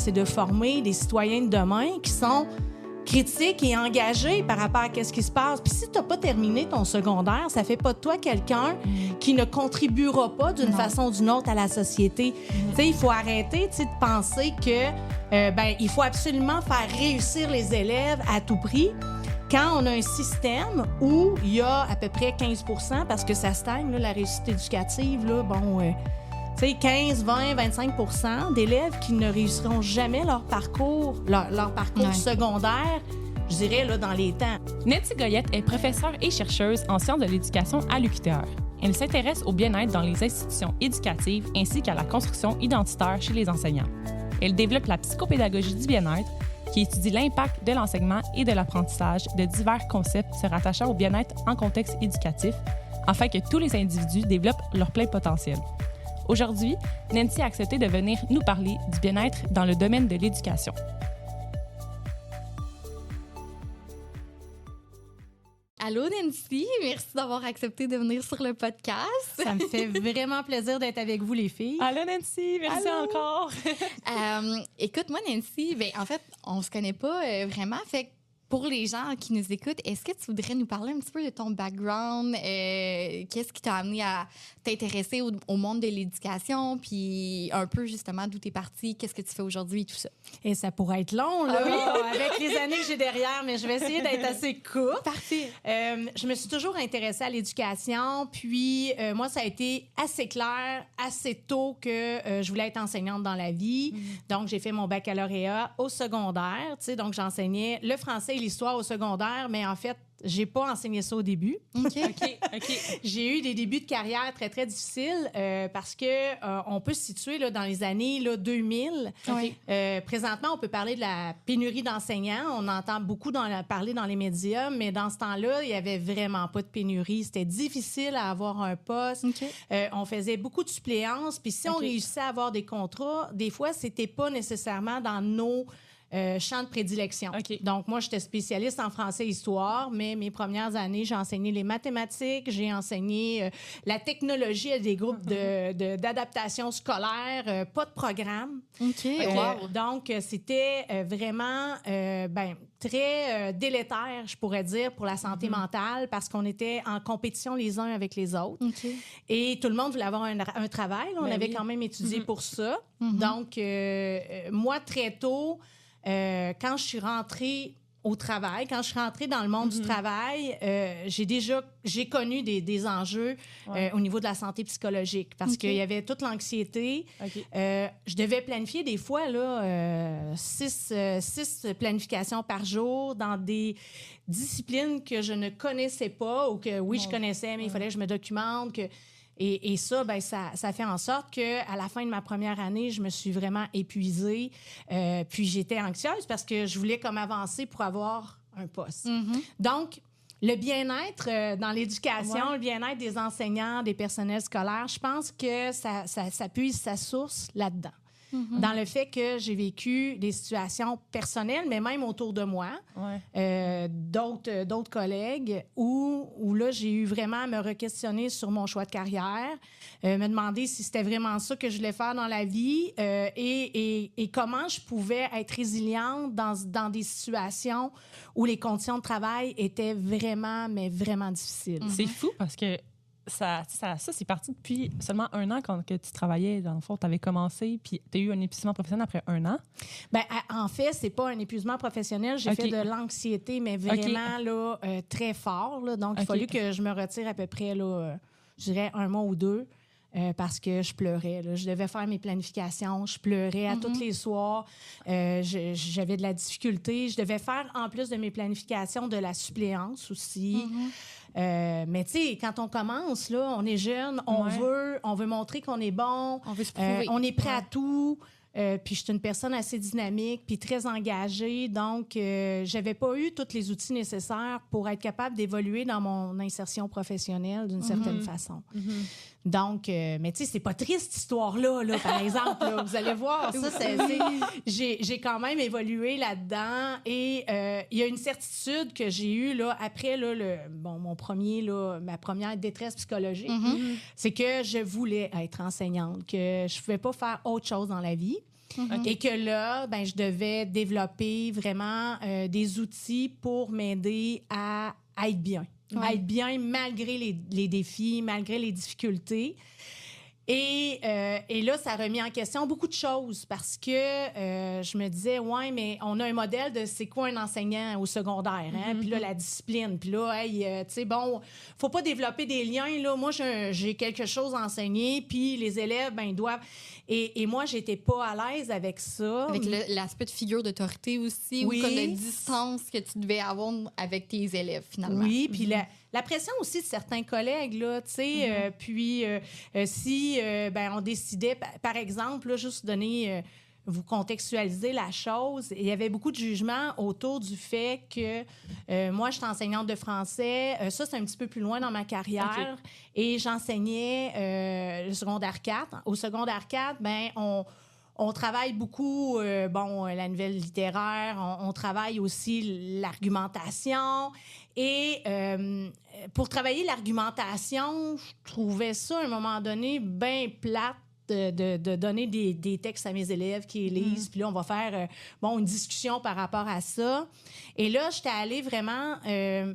c'est de former des citoyens de demain qui sont critiques et engagés par rapport à ce qui se passe. Puis si tu n'as pas terminé ton secondaire, ça fait pas de toi quelqu'un qui ne contribuera pas d'une façon ou d'une autre à la société. Tu sais, il faut arrêter de penser que il faut absolument faire réussir les élèves à tout prix. Quand on a un système où il y a à peu près 15 % parce que ça stagne, là, la réussite éducative, là, tu sais, 15, 20, 25 % d'élèves qui ne réussiront jamais leur parcours secondaire, je dirais, là, dans les temps. Nancy Goyette est professeure et chercheuse en sciences de l'éducation à l'UQTR. Elle s'intéresse au bien-être dans les institutions éducatives ainsi qu'à la construction identitaire chez les enseignants. Elle développe la psychopédagogie du bien-être, qui étudie l'impact de l'enseignement et de l'apprentissage de divers concepts se rattachant au bien-être en contexte éducatif, afin que tous les individus développent leur plein potentiel. Aujourd'hui, Nancy a accepté de venir nous parler du bien-être dans le domaine de l'éducation. Allô Nancy, merci d'avoir accepté de venir sur le podcast. Ça me fait vraiment plaisir d'être avec vous, les filles. Allô Nancy, merci encore. Écoute, moi Nancy, en fait, on se connaît pas vraiment, fait que pour les gens qui nous écoutent, est-ce que tu voudrais nous parler un petit peu de ton background? Qu'est-ce qui t'a amené à t'intéresser au monde de l'éducation? Puis un peu justement d'où t'es partie, qu'est-ce que tu fais aujourd'hui et tout ça? Et ça pourrait être long, là, avec les années que j'ai derrière, mais je vais essayer d'être assez courte. Parfait. Je me suis toujours intéressée à l'éducation, puis moi, ça a été assez clair, assez tôt que je voulais être enseignante dans la vie. Donc, j'ai fait mon baccalauréat au secondaire, tu sais, donc j'enseignais le français et l'histoire au secondaire, mais en fait, j'ai pas enseigné ça au début. OK. J'ai eu des débuts de carrière très, très difficiles parce que on peut se situer là, dans les années là, 2000. Oui. Présentement, on peut parler de la pénurie d'enseignants. On entend beaucoup parler dans les médias, mais dans ce temps-là, il y avait vraiment pas de pénurie. C'était difficile à avoir un poste. OK. On faisait beaucoup de suppléances. Puis si on réussissait à avoir des contrats, des fois, c'était pas nécessairement dans nos champ de prédilection. Okay. Donc, moi, j'étais spécialiste en français et histoire, mais mes premières années, j'ai enseigné les mathématiques, j'ai enseigné la technologie à des groupes d'adaptation scolaire, pas de programme. OK. Donc, c'était vraiment très délétère, je pourrais dire, pour la santé mentale parce qu'on était en compétition les uns avec les autres. OK. Et tout le monde voulait avoir un travail. Là, on avait quand même étudié pour ça. Donc, moi, très tôt, quand je suis rentrée au travail, quand je suis rentrée dans le monde du travail, j'ai connu des enjeux au niveau de la santé psychologique parce qu'il y avait toute l'anxiété. Je devais planifier des fois là, 6 planifications par jour dans des disciplines que je ne connaissais pas ou que, je connaissais, mais il fallait que je me documente. Et ça, ça fait en sorte qu'à la fin de ma première année, je me suis vraiment épuisée. Puis j'étais anxieuse parce que je voulais comme avancer pour avoir un poste. Donc, le bien-être dans l'éducation, le bien-être des enseignants, des personnels scolaires, je pense que ça puise sa source là-dedans. Dans le fait que j'ai vécu des situations personnelles, mais même autour de moi, d'autres collègues, où là, j'ai eu vraiment à me re-questionner sur mon choix de carrière, me demander si c'était vraiment ça que je voulais faire dans la vie et comment je pouvais être résiliente dans des situations où les conditions de travail étaient vraiment, mais vraiment difficiles. C'est fou parce que ça c'est parti depuis seulement 1 an quand que tu travaillais. Dans le fond, tu avais commencé, puis tu as eu un épuisement professionnel après 1 an. En fait, c'est pas un épuisement professionnel. J'ai fait de l'anxiété, mais vraiment là, très fort. Là. Donc, il a fallu que je me retire à peu près, là, je dirais, 1 mois ou 2. Parce que je pleurais. Là. Je devais faire mes planifications. Je pleurais à tous les soirs. J'avais de la difficulté. Je devais faire, en plus de mes planifications, de la suppléance aussi. Mais tu sais, quand on commence, là, on est jeune, on veut montrer qu'on est bon. On veut se prouver. On est prêt à tout. Puis je suis une personne assez dynamique puis très engagée. Donc, j'avais pas eu tous les outils nécessaires pour être capable d'évoluer dans mon insertion professionnelle d'une certaine façon. Donc, mais tu sais, c'est pas triste, cette histoire-là, là, par exemple. Là, vous allez voir, ça, j'ai quand même évolué là-dedans. Et il y a une certitude que j'ai eue là, après là, ma première détresse psychologique, c'est que je voulais être enseignante, que je pouvais pas faire autre chose dans la vie. Et que là, ben, je devais développer vraiment des outils pour m'aider à être bien. À être bien malgré les défis, malgré les difficultés. Et là, ça a remis en question beaucoup de choses parce que je me disais, ouais, mais on a un modèle de c'est quoi un enseignant au secondaire, hein? Puis là, la discipline. Puis là, tu sais, bon, faut pas développer des liens. Là. Moi, j'ai quelque chose à enseigner, puis les élèves, ben, ils doivent... Et moi, j'étais pas à l'aise avec ça. Avec l'aspect de figure d'autorité aussi, ou comme de distance que tu devais avoir avec tes élèves, finalement. Oui, puis la pression aussi de certains collègues, là, tu sais, puis si ben, on décidait, par exemple, là, juste donner, vous contextualiser la chose, il y avait beaucoup de jugements autour du fait que moi, je suis enseignante de français, ça, c'est un petit peu plus loin dans ma carrière, et j'enseignais le secondaire 4. Au secondaire 4, ben, on travaille beaucoup, la nouvelle littéraire, on travaille aussi l'argumentation. Et pour travailler l'argumentation, je trouvais ça, à un moment donné, bien plate de donner des textes à mes élèves qui les lisent. Puis là, on va faire une discussion par rapport à ça. Et là, j'étais allée vraiment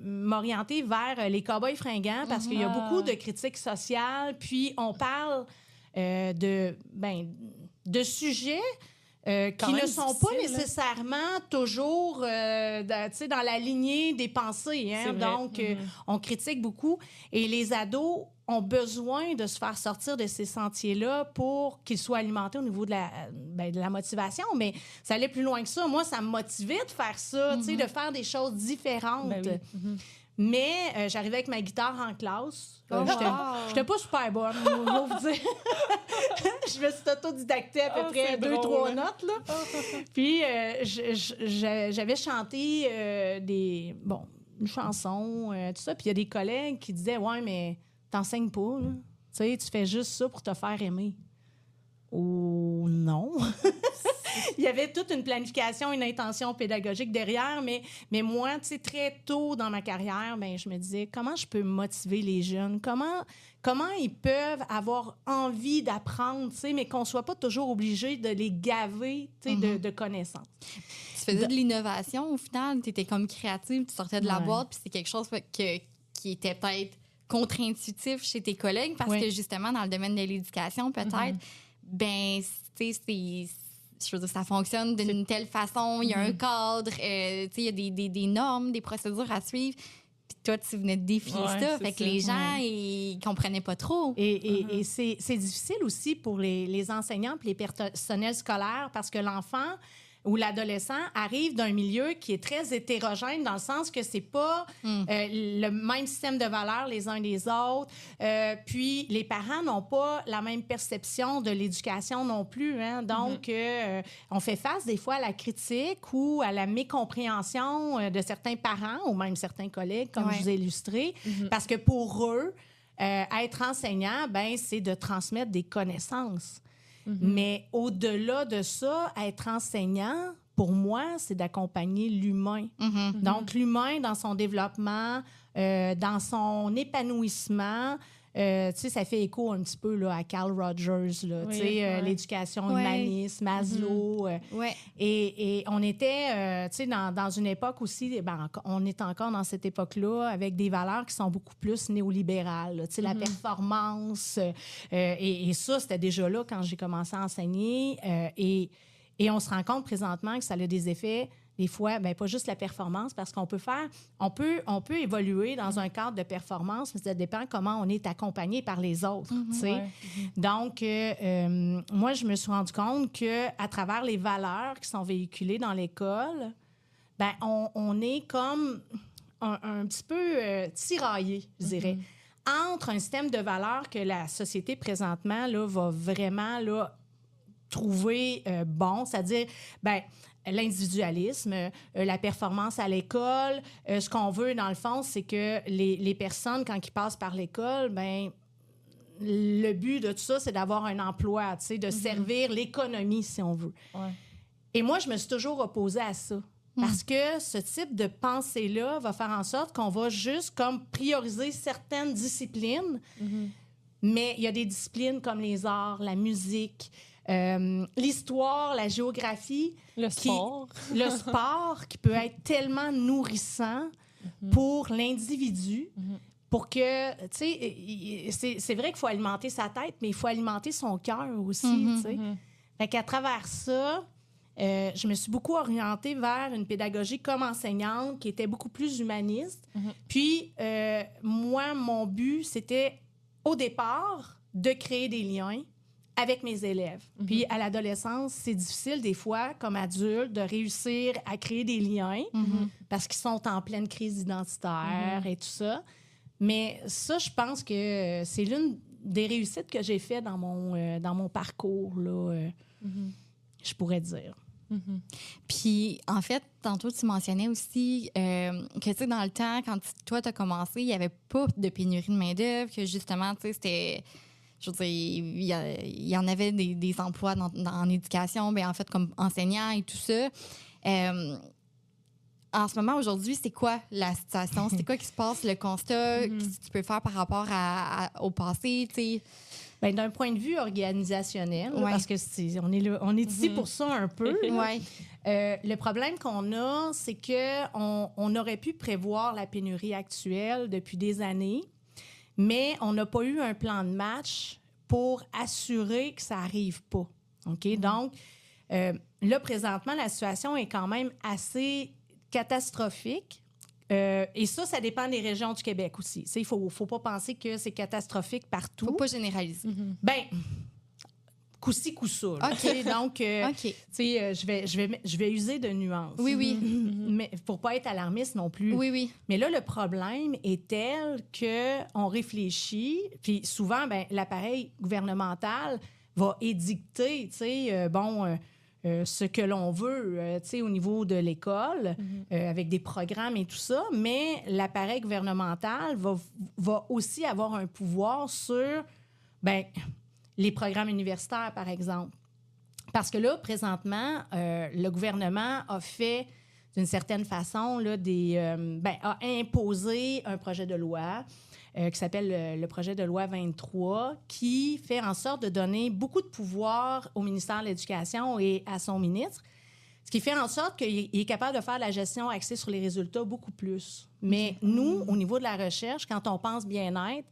m'orienter vers les cow-boys fringants parce qu'il y a beaucoup de critiques sociales. Puis on parle de sujets qui ne sont pas nécessairement toujours dans la lignée des pensées. Hein? Donc, on critique beaucoup. Et les ados ont besoin de se faire sortir de ces sentiers-là pour qu'ils soient alimentés au niveau de la motivation. Mais ça allait plus loin que ça. Moi, ça me motivait de faire ça, de faire des choses différentes. Ben oui. Mais j'arrivais avec ma guitare en classe. J'étais pas super bonne, je vais vous dire. Je me suis autodidactée à peu près 2-3 notes. Là. Puis j'avais chanté une chanson, tout ça. Puis il y a des collègues qui disaient « Ouais, mais t'enseignes pas. Là. Tu fais juste ça pour te faire aimer. » Oh non! Il y avait toute une planification, une intention pédagogique derrière, mais moi, tu sais, très tôt dans ma carrière, ben, je me disais, comment je peux motiver les jeunes? Comment ils peuvent avoir envie d'apprendre, tu sais, mais qu'on soit pas toujours obligé de les gaver, tu sais, de connaissances. Tu faisais de l'innovation, au final, tu étais comme créative, tu sortais de la boîte, puis c'est quelque chose qui était peut-être contre-intuitif chez tes collègues, parce que justement, dans le domaine de l'éducation, peut-être, ben, tu sais, je veux dire, ça fonctionne d'une telle façon, il y a un cadre, tu sais, il y a des normes, des procédures à suivre. Puis toi, tu venais de défier ça. Fait que les gens, ils comprenaient pas trop. Et c'est difficile aussi pour les enseignants et les personnels scolaires parce que l'enfant ou l'adolescent arrive d'un milieu qui est très hétérogène dans le sens que c'est pas le même système de valeurs les uns des autres. Puis les parents n'ont pas la même perception de l'éducation non plus. Hein? Donc, on fait face des fois à la critique ou à la mécompréhension de certains parents ou même certains collègues, comme je vous ai illustré, parce que pour eux, être enseignant, ben, c'est de transmettre des connaissances. Mais au-delà de ça, être enseignant, pour moi, c'est d'accompagner l'humain. Donc, l'humain dans son développement, dans son épanouissement. Tu sais, ça fait écho un petit peu là, à Carl Rogers, là, tu sais, l'éducation humaniste, Maslow. Et on était, tu sais, dans une époque aussi, on est encore dans cette époque-là avec des valeurs qui sont beaucoup plus néolibérales. Là, tu sais, la performance. Et ça, c'était déjà là quand j'ai commencé à enseigner. Et on se rend compte présentement que ça a des effets... Des fois, ben, pas juste la performance, parce qu'on peut évoluer dans un cadre de performance, mais ça dépend comment on est accompagné par les autres. Donc, moi, je me suis rendu compte qu'à travers les valeurs qui sont véhiculées dans l'école, ben, on est comme un petit peu tiraillé, je dirais, entre un système de valeurs que la société présentement là, va vraiment là, trouver bon, c'est-à-dire, ben, l'individualisme, la performance à l'école. Ce qu'on veut, dans le fond, c'est que les personnes, quand ils passent par l'école, ben, le but de tout ça, c'est d'avoir un emploi, tu sais, de servir l'économie, si on veut. Et moi, je me suis toujours opposée à ça. Parce que ce type de pensée-là va faire en sorte qu'on va juste comme prioriser certaines disciplines. Mais il y a des disciplines comme les arts, la musique, l'histoire, la géographie. Le sport. Le sport qui peut être tellement nourrissant pour l'individu. Pour que, tu sais, c'est vrai qu'il faut alimenter sa tête, mais il faut alimenter son cœur aussi, tu sais. Fait qu'à travers ça, je me suis beaucoup orientée vers une pédagogie comme enseignante qui était beaucoup plus humaniste. Puis, moi, mon but, c'était, au départ, de créer des liens avec mes élèves. Puis, à l'adolescence, c'est difficile, des fois, comme adulte, de réussir à créer des liens parce qu'ils sont en pleine crise identitaire et tout ça. Mais ça, je pense que c'est l'une des réussites que j'ai fait dans mon parcours, là, je pourrais dire. Puis, en fait, tantôt, tu mentionnais aussi que, tu sais, dans le temps, quand toi, tu as commencé, il n'y avait pas de pénurie de main-d'œuvre, que justement, tu sais, c'était... Je veux dire, il y en avait des emplois en éducation, bien, en fait, comme enseignant et tout ça. En ce moment, aujourd'hui, c'est quoi la situation? C'est quoi qui se passe, le constat que tu peux faire par rapport au passé, tu sais? Bien, d'un point de vue organisationnel, là, parce que on est ici pour ça un peu. Le problème qu'on a, c'est qu'on aurait pu prévoir la pénurie actuelle depuis des années, mais on n'a pas eu un plan de match pour assurer que ça n'arrive pas. OK? Donc, là, présentement, la situation est quand même assez catastrophique. Et ça dépend des régions du Québec aussi. Il ne faut pas penser que c'est catastrophique partout. Il ne faut pas généraliser. Bien, coup-ci, coup-ça. OK. Donc, je vais user de nuances. Oui. Mais pour ne pas être alarmiste non plus. Oui. Mais là, le problème est tel qu'on réfléchit, puis souvent, l'appareil gouvernemental va édicter, ce que l'on veut, au niveau de l'école, avec des programmes et tout ça, mais l'appareil gouvernemental va aussi avoir un pouvoir sur, les programmes universitaires, par exemple. Parce que là, présentement, le gouvernement a fait, d'une certaine façon, là, a imposé un projet de loi qui s'appelle le projet de loi 23, qui fait en sorte de donner beaucoup de pouvoir au ministère de l'Éducation et à son ministre, ce qui fait en sorte qu'il est capable de faire de la gestion axée sur les résultats beaucoup plus. Mais nous, au niveau de la recherche, quand on pense bien-être,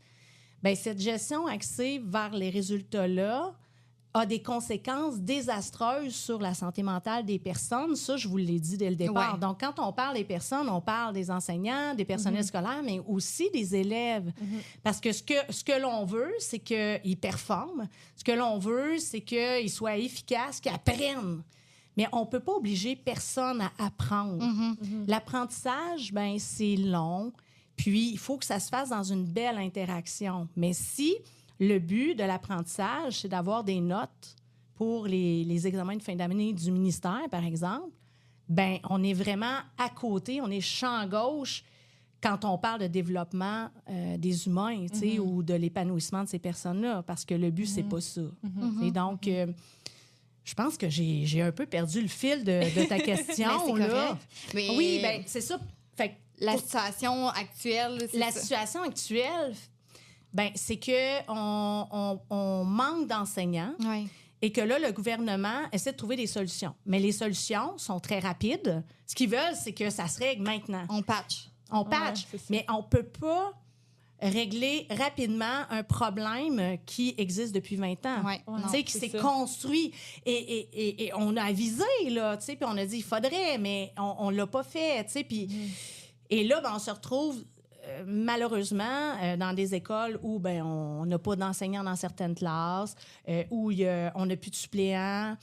cette gestion axée vers les résultats-là a des conséquences désastreuses sur la santé mentale des personnes. Ça, je vous l'ai dit dès le départ. Ouais. Donc, quand on parle des personnes, on parle des enseignants, des personnels scolaires, mais aussi des élèves. Parce que ce que l'on veut, c'est qu'ils performent. Ce que l'on veut, c'est qu'ils soient efficaces, qu'ils apprennent. Mais on ne peut pas obliger personne à apprendre. L'apprentissage, c'est long. Puis, il faut que ça se fasse dans une belle interaction. Mais si le but de l'apprentissage, c'est d'avoir des notes pour les examens de fin d'année du ministère, par exemple, on est vraiment à côté, on est champ gauche quand on parle de développement des humains, ou de l'épanouissement de ces personnes-là, parce que le but, c'est pas ça. Et donc, je pense que j'ai un peu perdu le fil de ta question. Mais c'est là. correct. Mais oui, c'est ça. Fait que la situation actuelle, situation actuelle, c'est qu'on manque d'enseignants et que là, le gouvernement essaie de trouver des solutions. Mais les solutions sont très rapides. Ce qu'ils veulent, c'est que ça se règle maintenant. On patch. Mais on ne peut pas régler rapidement un problème qui existe depuis 20 ans, qui s'est construit. Et on a avisé, là, puis on a dit, il faudrait, mais on ne l'a pas fait, puis... Et là, on se retrouve malheureusement dans des écoles où on n'a pas d'enseignants dans certaines classes, où on n'a plus de suppléants,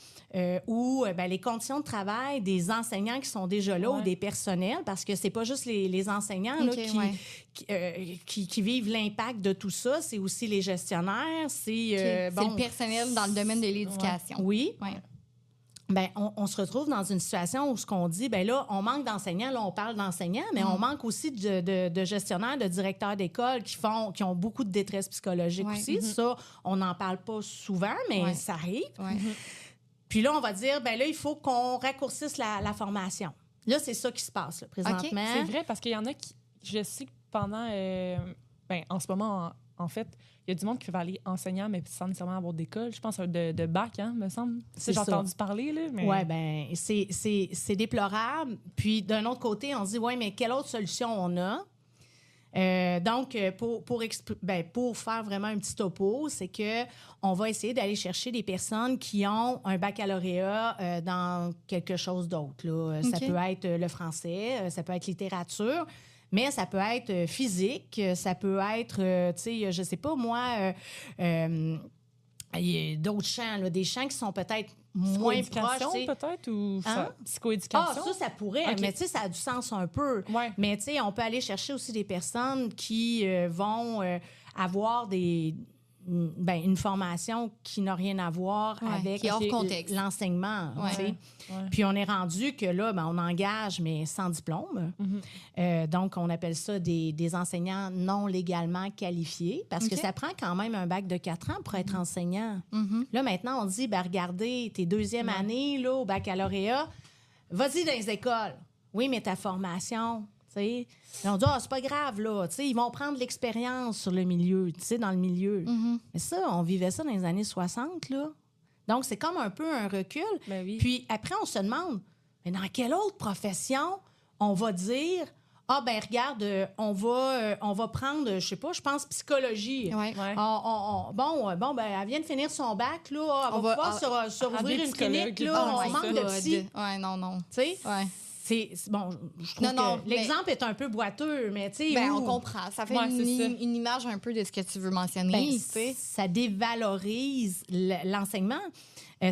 où les conditions de travail des enseignants qui sont déjà là ou des personnels, parce que c'est pas juste les enseignants là, qui vivent l'impact de tout ça, c'est aussi les gestionnaires, c'est le personnel dans le domaine de l'éducation. Oui. On se retrouve dans une situation où ce qu'on dit, là, on manque d'enseignants, là, on parle d'enseignants, mais on manque aussi de gestionnaires, de directeurs d'école qui ont beaucoup de détresse psychologique aussi. Ça, on n'en parle pas souvent, mais ça arrive. Puis là, on va dire, là, il faut qu'on raccourcisse la formation. Là, c'est ça qui se passe, là, présentement. C'est vrai, parce qu'il y en a qui... Je sais que pendant... en ce moment, en fait, y a du monde qui va aller enseignant, mais sans nécessairement avoir d'école. Je pense de bac, hein, me semble. C'est j'ai ça. entendu parler, là. Mais... Oui, bien, c'est déplorable. Puis, d'un autre côté, on se dit, oui, mais quelle autre solution on a? Donc, pour faire vraiment un petit topo, c'est qu'on va essayer d'aller chercher des personnes qui ont un baccalauréat dans quelque chose d'autre. Là. Ça peut être le français, ça peut être littérature, mais ça peut être physique, ça peut être, tu sais, je sais pas moi, il y a d'autres champs, là, des champs qui sont peut-être moins proches. Peut-être, ou Ah, psychoéducation? ça pourrait, Okay. mais tu sais, ça a du sens un peu. Ouais. Mais tu sais, on peut aller chercher aussi des personnes qui vont avoir une formation qui n'a rien à voir avec qui est hors contexte. l'enseignement. Ouais. Tu sais. Ouais. Puis on est rendu que là, on engage, mais sans diplôme. Donc, on appelle ça des enseignants non légalement qualifiés parce que ça prend quand même un bac de 4 ans pour être enseignant. Là, maintenant, on dit, regardez, tes deuxième année là, au baccalauréat, vas-y dans les écoles. Oui, mais ta formation... T'sais. On dit, c'est pas grave, là. T'sais, ils vont prendre l'expérience sur le milieu, dans le milieu. Mais ça, on vivait ça dans les années 60, là. Donc, c'est comme un peu un recul. Ben oui. Puis après, on se demande, mais dans quelle autre profession on va dire, regarde, on va prendre, je sais pas, je pense psychologie. Ouais. Elle vient de finir son bac, là. Elle va pouvoir se rouvrir une clinique, là. On manque de psy. Ouais, non. Tu sais? Ouais. Je trouve que l'exemple est un peu boiteux, mais tu sais... on comprend. Ça fait une image un peu de ce que tu veux mentionner. Ça dévalorise l'enseignement.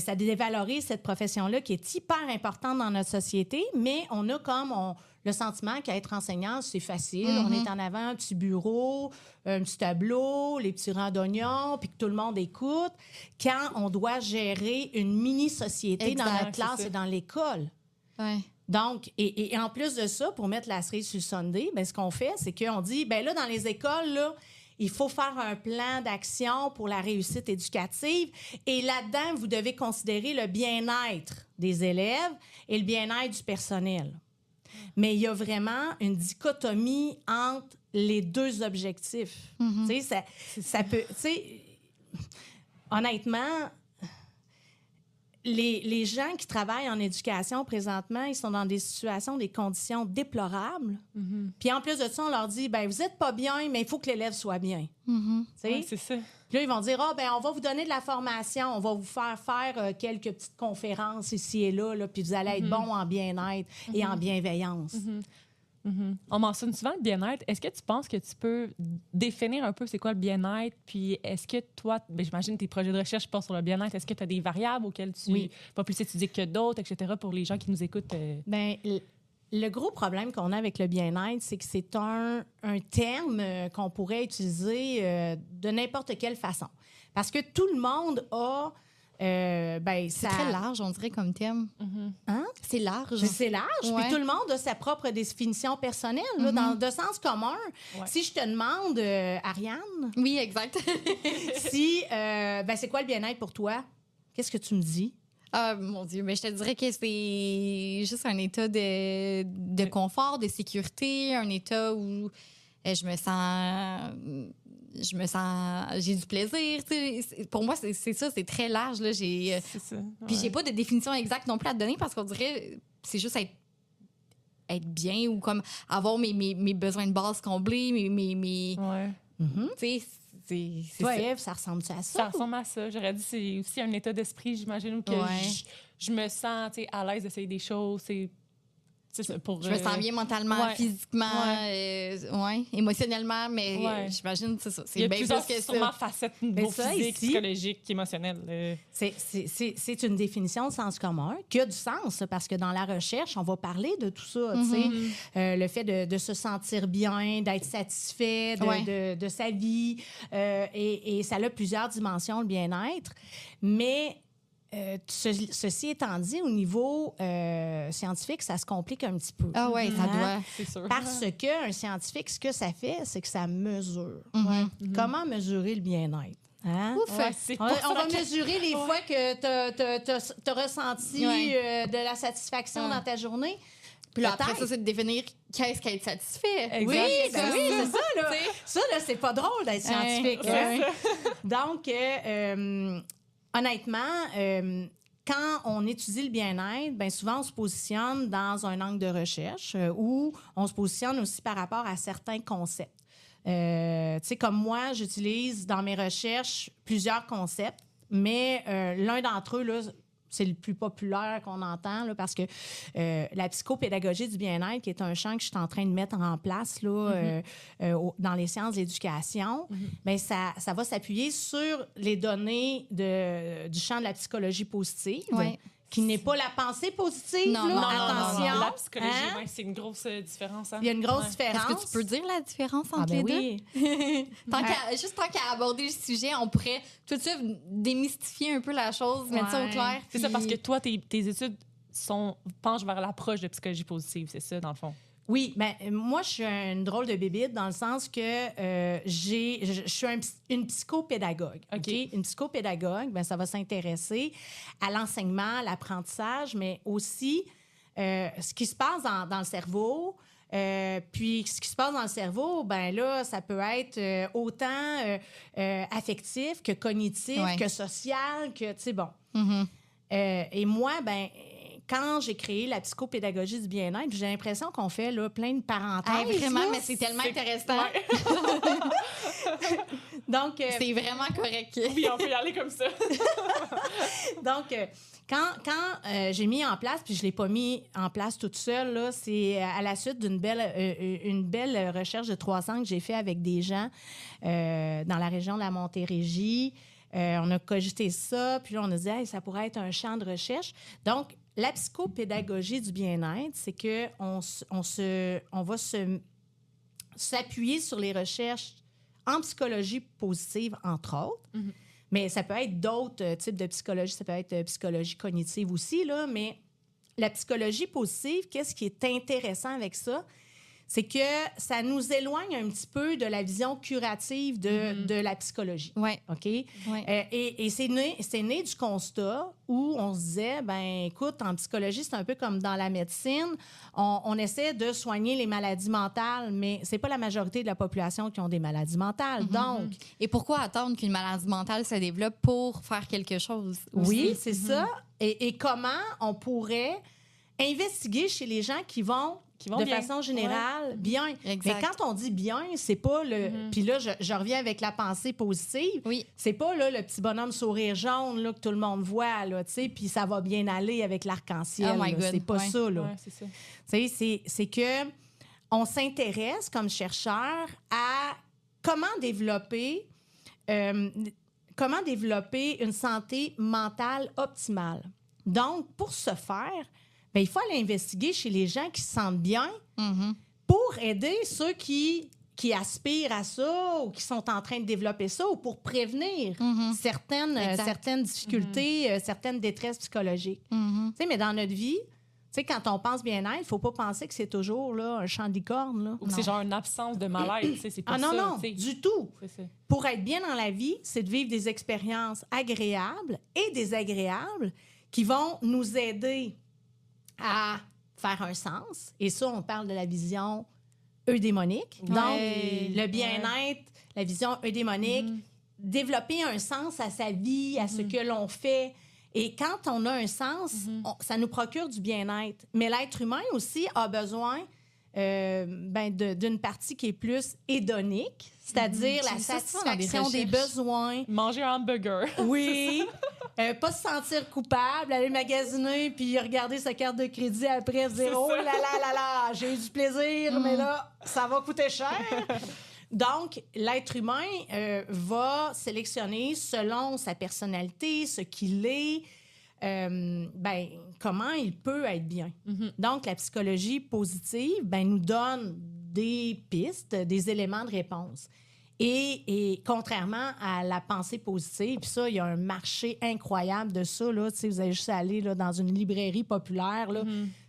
Ça dévalorise cette profession-là qui est hyper importante dans notre société, mais on a comme le sentiment qu'être enseignant, c'est facile. On est en avant, un petit bureau, un petit tableau, les petits rangs d'oignons, puis que tout le monde écoute, quand on doit gérer une mini-société dans notre classe et dans l'école. Ouais. Donc, et en plus de ça, pour mettre la cerise sur le sundae, ce qu'on fait, c'est qu'on dit, là, dans les écoles, là, il faut faire un plan d'action pour la réussite éducative. Et là-dedans, vous devez considérer le bien-être des élèves et le bien-être du personnel. Mais il y a vraiment une dichotomie entre les deux objectifs. Tu sais, ça peut... Tu sais, honnêtement... Les gens qui travaillent en éducation présentement, ils sont dans des situations, des conditions déplorables. Puis en plus de ça, on leur dit, vous n'êtes pas bien, mais il faut que l'élève soit bien. C'est ça. Puis là, ils vont dire, on va vous donner de la formation, on va vous faire quelques petites conférences ici et là, puis vous allez être bon en bien-être et en bienveillance. On mentionne souvent le bien-être. Est-ce que tu penses que tu peux définir un peu c'est quoi le bien-être? Puis est-ce que toi, j'imagine tes projets de recherche portent sur le bien-être, est-ce que tu as des variables auxquelles tu vas plus étudier que d'autres, etc., pour les gens qui nous écoutent? Le gros problème qu'on a avec le bien-être, c'est que c'est un terme qu'on pourrait utiliser de n'importe quelle façon. Parce que tout le monde a... c'est très large, on dirait, comme thème. Hein? C'est large. C'est large. Puis tout le monde a sa propre définition personnelle, là, dans de sens commun. Ouais. Si je te demande, Ariane... Oui, exact. si, c'est quoi le bien-être pour toi? Qu'est-ce que tu me dis? Mon Dieu, je te dirais que c'est juste un état de confort, de sécurité, un état où je me sens... J'ai du plaisir. Pour moi, c'est ça, c'est très large. Là. C'est ça. Ouais. Puis j'ai pas de définition exacte non plus à te donner parce qu'on dirait c'est juste être bien ou comme avoir mes besoins de base comblés, mes tu sais, c'est toi, ça. Ève, ça ressemble à ça? Ça ressemble à ça. J'aurais dit c'est aussi un état d'esprit, j'imagine, où que je me sens à l'aise d'essayer des choses. Je me sens bien mentalement, physiquement, émotionnellement, mais j'imagine c'est ça. C'est bien plus que sûrement facettes niveau physique, psychologique, émotionnel. C'est une définition de sens commun qui a du sens parce que dans la recherche, on va parler de tout ça. Le fait de se sentir bien, d'être satisfait de sa vie. Et ça a plusieurs dimensions, le bien-être. Mais... ceci étant dit, au niveau scientifique, ça se complique un petit peu. Ah oui, ça doit. C'est sûr. Parce qu'un scientifique, ce que ça fait, c'est que ça mesure. Comment mesurer le bien-être? Hein? On va mesurer les fois que tu as ressenti de la satisfaction dans ta journée. Puis là, après ça, c'est de définir qu'est-ce qu'être satisfait. Exact. Oui, C'est c'est ça, là. Ça, là, c'est pas drôle d'être scientifique. Ouais. Donc, honnêtement, quand on étudie le bien-être, bien souvent, on se positionne dans un angle de recherche où on se positionne aussi par rapport à certains concepts. Tu sais, comme moi, j'utilise dans mes recherches plusieurs concepts, mais l'un d'entre eux, là, c'est le plus populaire qu'on entend, là, parce que la psychopédagogie du bien-être, qui est un champ que je suis en train de mettre en place là, dans les sciences de l'éducation, bien, ça va s'appuyer sur les données du champ de la psychologie positive. Ouais. Qui n'est pas la pensée positive, Non, là. non, Attention. La psychologie, Hein? ouais, c'est une grosse différence. Hein? Il y a une grosse différence. Est-ce que tu peux dire la différence entre Ah, ben les oui. deux? Juste tant qu'à aborder le sujet, on pourrait tout de suite démystifier un peu la chose, mettre ça au Ouais. clair. C'est ça, puis- parce que toi, tes études penchent vers l'approche de psychologie positive, c'est ça, dans le fond? Oui, ben moi, je suis une drôle de bébite dans le sens que je suis une psychopédagogue. OK. Une psychopédagogue, ben, ça va s'intéresser à l'enseignement, à l'apprentissage, mais aussi ce qui se passe dans le cerveau. Puis ce qui se passe dans le cerveau, ben là, ça peut être autant affectif que cognitif, Ouais. que social, que, tu sais, bon. Mhm. Et moi, ben quand j'ai créé la psychopédagogie du bien-être, j'ai l'impression qu'on fait là, plein de parenthèses. Hey, vraiment, là. mais c'est tellement intéressant. Donc, C'est vraiment correct. Oui, on peut y aller comme ça. donc quand j'ai mis en place, puis je ne l'ai pas mis en place toute seule, là, c'est à la suite d'une belle recherche de 3 ans que j'ai fait avec des gens dans la région de la Montérégie. On a cogité ça, puis là, on a dit hey, ça pourrait être un champ de recherche. Donc, la psychopédagogie du bien-être, c'est qu'on va s'appuyer sur les recherches en psychologie positive, entre autres. Mhm. Mais ça peut être d'autres types de psychologie. Ça peut être psychologie cognitive aussi, là. Mais la psychologie positive, qu'est-ce qui est intéressant avec ça? C'est que ça nous éloigne un petit peu de la vision curative de la psychologie. Ouais. OK? Ouais. Et c'est né du constat où on se disait, ben écoute, en psychologie, c'est un peu comme dans la médecine. On essaie de soigner les maladies mentales, mais c'est pas la majorité de la population qui ont des maladies mentales. Donc, Et pourquoi attendre qu'une maladie mentale se développe pour faire quelque chose? oui, aussi? c'est ça. Et comment on pourrait investiguer chez les gens qui vont de bien. façon générale bien. Exact. Mais quand on dit bien, c'est pas le... Puis là, je reviens avec la pensée positive. Oui. C'est pas là, le petit bonhomme sourire jaune là, que tout le monde voit, là, tu sais, puis ça va bien aller avec l'arc-en-ciel. Oh my là. God, C'est pas ouais. ça, là. Ouais, c'est ça. Tu sais, c'est que on s'intéresse comme chercheur à comment développer une santé mentale optimale. Donc, pour ce faire, bien, il faut aller investiguer chez les gens qui se sentent bien Mhm. pour aider ceux qui aspirent à ça ou qui sont en train de développer ça ou pour prévenir Exact. certaines difficultés, certaines détresses psychologiques. Mhm. Tu sais, mais dans notre vie, tu sais, quand on pense bien-être, il ne faut pas penser que c'est toujours là, un champ de licorne. Là. Ou que c'est genre une absence de mal-être, tu sais, c'est pas Ah non, ça. non, tu sais. du tout. C'est ça. Pour être bien dans la vie, c'est de vivre des expériences agréables et désagréables qui vont nous aider à faire un sens. Et ça, on parle de la vision eudémonique. Ouais. Donc, le bien-être, la vision eudémonique, développer un sens à sa vie, à ce que l'on fait. Et quand on a un sens, ça nous procure du bien-être. Mais l'être humain aussi a besoin d'une partie qui est plus hédonique, c'est-à-dire la J'ai ça souvent dans des satisfaction des recherches. besoins. Manger un hamburger. Oui. Pas se sentir coupable, aller magasiner puis regarder sa carte de crédit après, se dire C'est oh ça. là là là là, j'ai eu du plaisir, mais là, ça va coûter cher. Donc, l'être humain va sélectionner selon sa personnalité, ce qu'il est, comment il peut être bien. Donc, la psychologie positive nous donne des pistes, des éléments de réponse. Et contrairement à la pensée positive, puis ça, il y a un marché incroyable de ça. Là, vous allez juste aller là, dans une librairie populaire, là,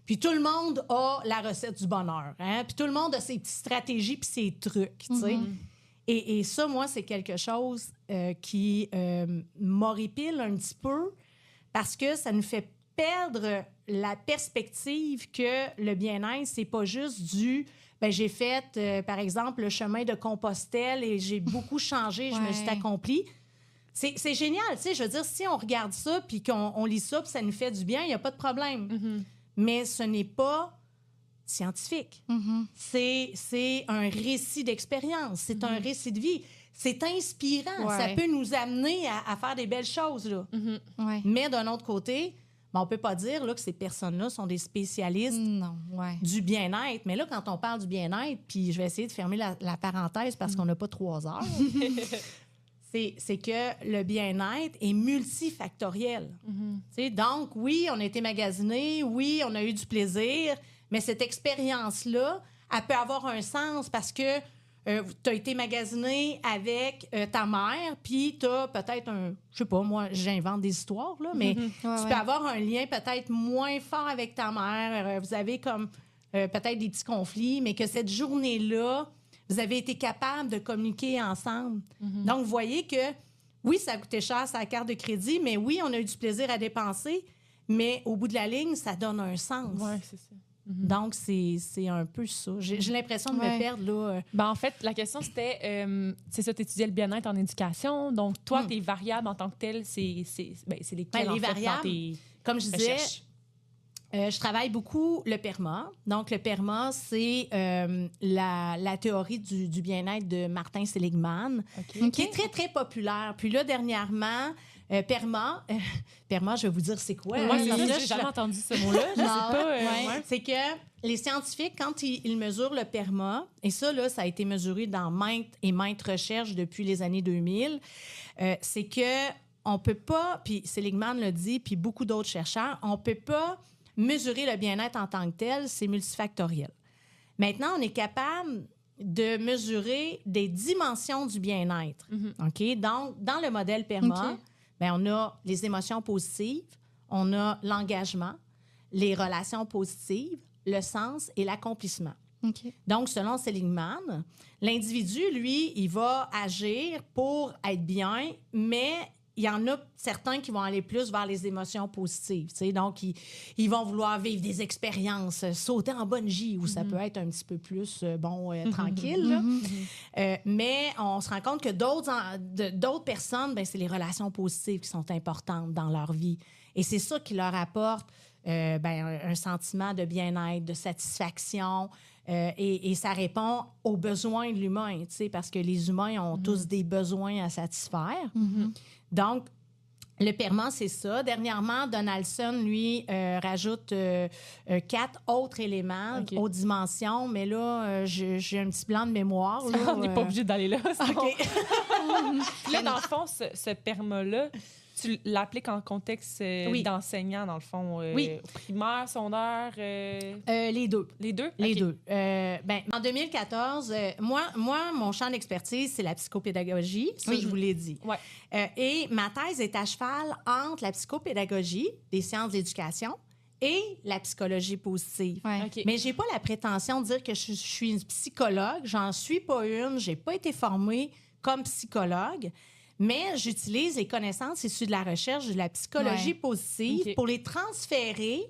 puis tout le monde a la recette du bonheur. Hein? Puis tout le monde a ses petites stratégies puis ses trucs. Tu sais. Et ça, moi, c'est quelque chose qui m'horripile un petit peu parce que ça nous fait perdre la perspective que le bien-être, c'est pas juste j'ai fait, par exemple, le chemin de Compostelle et j'ai beaucoup changé, je me suis accomplie. C'est génial, tu sais, je veux dire, si on regarde ça puis qu'on lit ça puis ça nous fait du bien, il n'y a pas de problème. Mm-hmm. Mais ce n'est pas scientifique. Mm-hmm. C'est un récit d'expérience, c'est un récit de vie. C'est inspirant, ça peut nous amener à faire des belles choses, là. Mm-hmm. Ouais. Mais d'un autre côté, on ne peut pas dire là, que ces personnes-là sont des spécialistes du bien-être. Mais là, quand on parle du bien-être, puis je vais essayer de fermer la parenthèse parce qu'on n'a pas 3 heures, c'est que le bien-être est multifactoriel. Donc, oui, on a été magasiné, oui, on a eu du plaisir, mais cette expérience-là, elle peut avoir un sens parce que tu as été magasiné avec ta mère, puis tu as peut-être je sais pas, moi, j'invente des histoires, là, mais tu peux avoir un lien peut-être moins fort avec ta mère. Vous avez comme peut-être des petits conflits, mais que cette journée-là, vous avez été capable de communiquer ensemble. Donc, vous voyez que, oui, ça a coûté cher, sa carte de crédit, mais oui, on a eu du plaisir à dépenser, mais au bout de la ligne, ça donne un sens. Oui, c'est ça. Donc, c'est un peu ça. J'ai l'impression de me perdre, là. Ben, en fait, la question, c'était, c'est ça, tu étudiais le bien-être en éducation. Donc, toi, tes variables en tant que telles, c'est lesquelles, les variables, comme je disais, je travaille beaucoup le PERMA. Donc, le PERMA, c'est la théorie du bien-être de Martin Seligman, qui est très, très populaire. Puis là, dernièrement, PERMA, je vais vous dire c'est quoi. Moi, j'ai jamais entendu ce mot-là. Je sais pas. C'est que les scientifiques, quand ils mesurent le PERMA, et ça, là, ça a été mesuré dans maintes et maintes recherches depuis les années 2000, c'est que on peut pas, puis Seligman le dit, puis beaucoup d'autres chercheurs, on peut pas mesurer le bien-être en tant que tel, c'est multifactoriel. Maintenant, on est capable de mesurer des dimensions du bien-être. OK? Donc, dans le modèle PERMA, on a les émotions positives, on a l'engagement, les relations positives, le sens et l'accomplissement. Donc, selon Seligman, l'individu, lui, il va agir pour être bien, mais il y en a certains qui vont aller plus vers les émotions positives. Tu sais. Donc, ils vont vouloir vivre des expériences, sauter en bungee, où ça peut être un petit peu plus, tranquille. Là. Mais on se rend compte que d'autres personnes, c'est les relations positives qui sont importantes dans leur vie. Et c'est ça qui leur apporte un sentiment de bien-être, de satisfaction. Et ça répond aux besoins de l'humain, tu sais, parce que les humains ont tous des besoins à satisfaire. Donc, le PERMA, c'est ça. Dernièrement, Donaldson, lui, rajoute 4 autres éléments aux dimensions, mais là, j'ai un petit blanc de mémoire. Là, on n'est pas obligé d'aller là. OK. Là, dans le fond, ce PERMA-là, tu l'appliques en contexte d'enseignant, dans le fond, primaire, secondaire? Les deux. Les deux? Les deux. En 2014, moi, mon champ d'expertise, c'est la psychopédagogie. Ça, je vous l'ai dit. Ouais. Et ma thèse est à cheval entre la psychopédagogie, des sciences de l'éducation, et la psychologie positive. Mais j'ai pas la prétention de dire que je suis une psychologue. J'en suis pas une. J'ai pas été formée comme psychologue. Mais j'utilise les connaissances issues de la recherche de la psychologie positive pour les transférer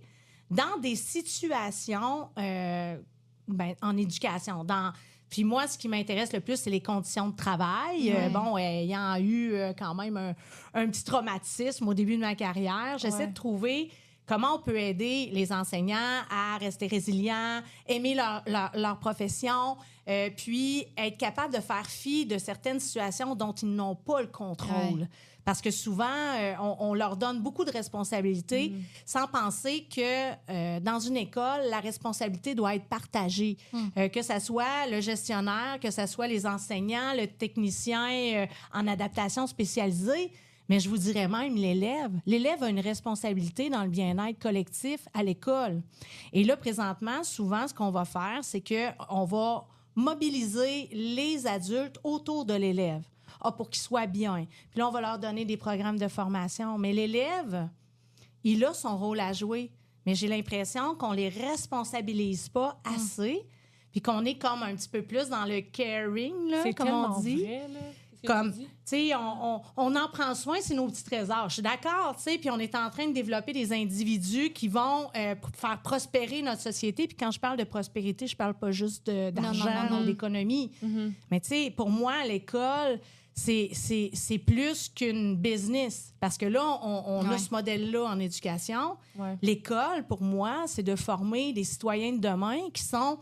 dans des situations en éducation. Puis moi, ce qui m'intéresse le plus, c'est les conditions de travail. Ayant eu quand même un petit traumatisme au début de ma carrière, j'essaie de trouver comment on peut aider les enseignants à rester résilients, aimer leur profession, puis être capable de faire fi de certaines situations dont ils n'ont pas le contrôle. Parce que souvent, on leur donne beaucoup de responsabilités sans penser que dans une école, la responsabilité doit être partagée. Que ce soit le gestionnaire, que ce soit les enseignants, le technicien en adaptation spécialisée. Mais je vous dirais même l'élève. L'élève a une responsabilité dans le bien-être collectif à l'école. Et là, présentement, souvent, ce qu'on va faire, c'est qu'on va mobiliser les adultes autour de l'élève pour qu'il soit bien. Puis là, on va leur donner des programmes de formation. Mais l'élève, il a son rôle à jouer. Mais j'ai l'impression qu'on ne les responsabilise pas assez puis qu'on est comme un petit peu plus dans le caring, là, comme on dit. Vrai, là. Comme, tu sais, on en prend soin, c'est nos petits trésors. Je suis d'accord, tu sais, puis on est en train de développer des individus qui vont faire prospérer notre société. Puis quand je parle de prospérité, je parle pas juste d'argent ou d'économie. Mais tu sais, pour moi, l'école, c'est plus qu'une business. Parce que là, on a ce modèle-là en éducation. Ouais. L'école, pour moi, c'est de former des citoyens de demain qui sont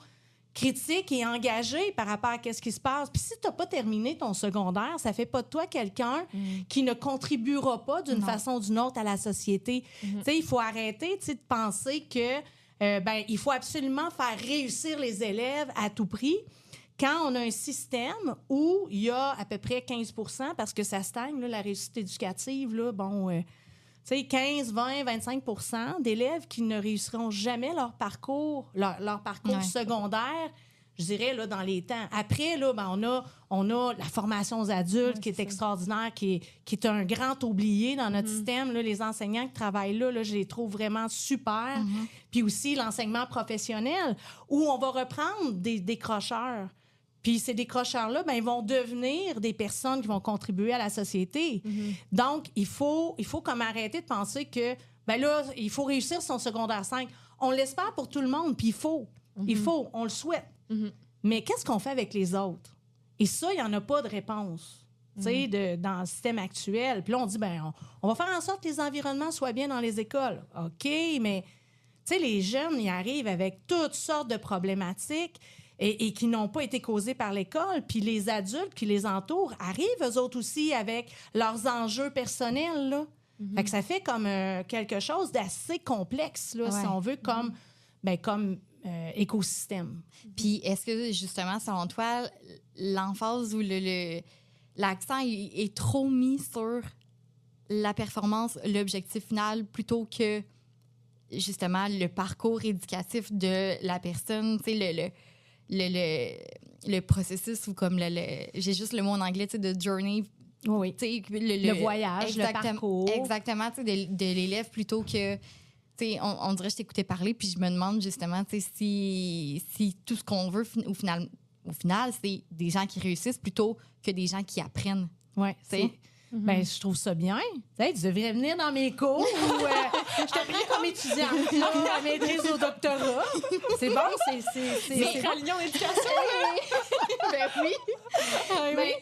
critiques et engagés par rapport à ce qui se passe. Puis si tu n'as pas terminé ton secondaire, ça fait pas de toi quelqu'un qui ne contribuera pas d'une façon ou d'une autre à la société. Tu sais, il faut arrêter de penser que il faut absolument faire réussir les élèves à tout prix. Quand on a un système où il y a à peu près 15 % parce que ça stagne, là, la réussite éducative, là, tu sais, 15, 20, 25 % d'élèves qui ne réussiront jamais leur parcours secondaire, je dirais, là, dans les temps. Après, là, on a la formation aux adultes qui est extraordinaire, qui est un grand oublié dans notre système. Là, les enseignants qui travaillent là, je les trouve vraiment super. Puis aussi l'enseignement professionnel, où on va reprendre des décrocheurs. Puis ces décrocheurs-là, ils vont devenir des personnes qui vont contribuer à la société. Donc, il faut comme arrêter de penser que, là, il faut réussir son secondaire 5. On l'espère pour tout le monde, puis il faut, on le souhaite. Mais qu'est-ce qu'on fait avec les autres? Et ça, il n'y en a pas de réponse, tu sais, dans le système actuel. Puis là, on dit, on va faire en sorte que les environnements soient bien dans les écoles. OK, mais, tu sais, les jeunes, ils arrivent avec toutes sortes de problématiques et qui n'ont pas été causés par l'école. Puis les adultes qui les entourent arrivent, eux autres aussi, avec leurs enjeux personnels, là. Fait que ça fait comme quelque chose d'assez complexe, là, si on veut, comme écosystème. Puis est-ce que, justement, selon toi, l'emphase ou l'accent est trop mis sur la performance, l'objectif final, plutôt que, justement, le parcours éducatif de la personne, tu sais, le processus ou comme j'ai juste le mot en anglais, tu sais, de journey. Oui. Le voyage, le parcours. Exactement, tu sais, de l'élève plutôt que, tu sais, on dirait que je t'écoutais parler, puis je me demande justement, tu sais, si tout ce qu'on veut au final, c'est des gens qui réussissent plutôt que des gens qui apprennent. Oui, c'est. Je trouve ça bien. Tu devrais venir dans mes cours où je te prends comme étudiante, là, à maîtrise au doctorat. C'est bon, c'est Lyon Éducation. Oui.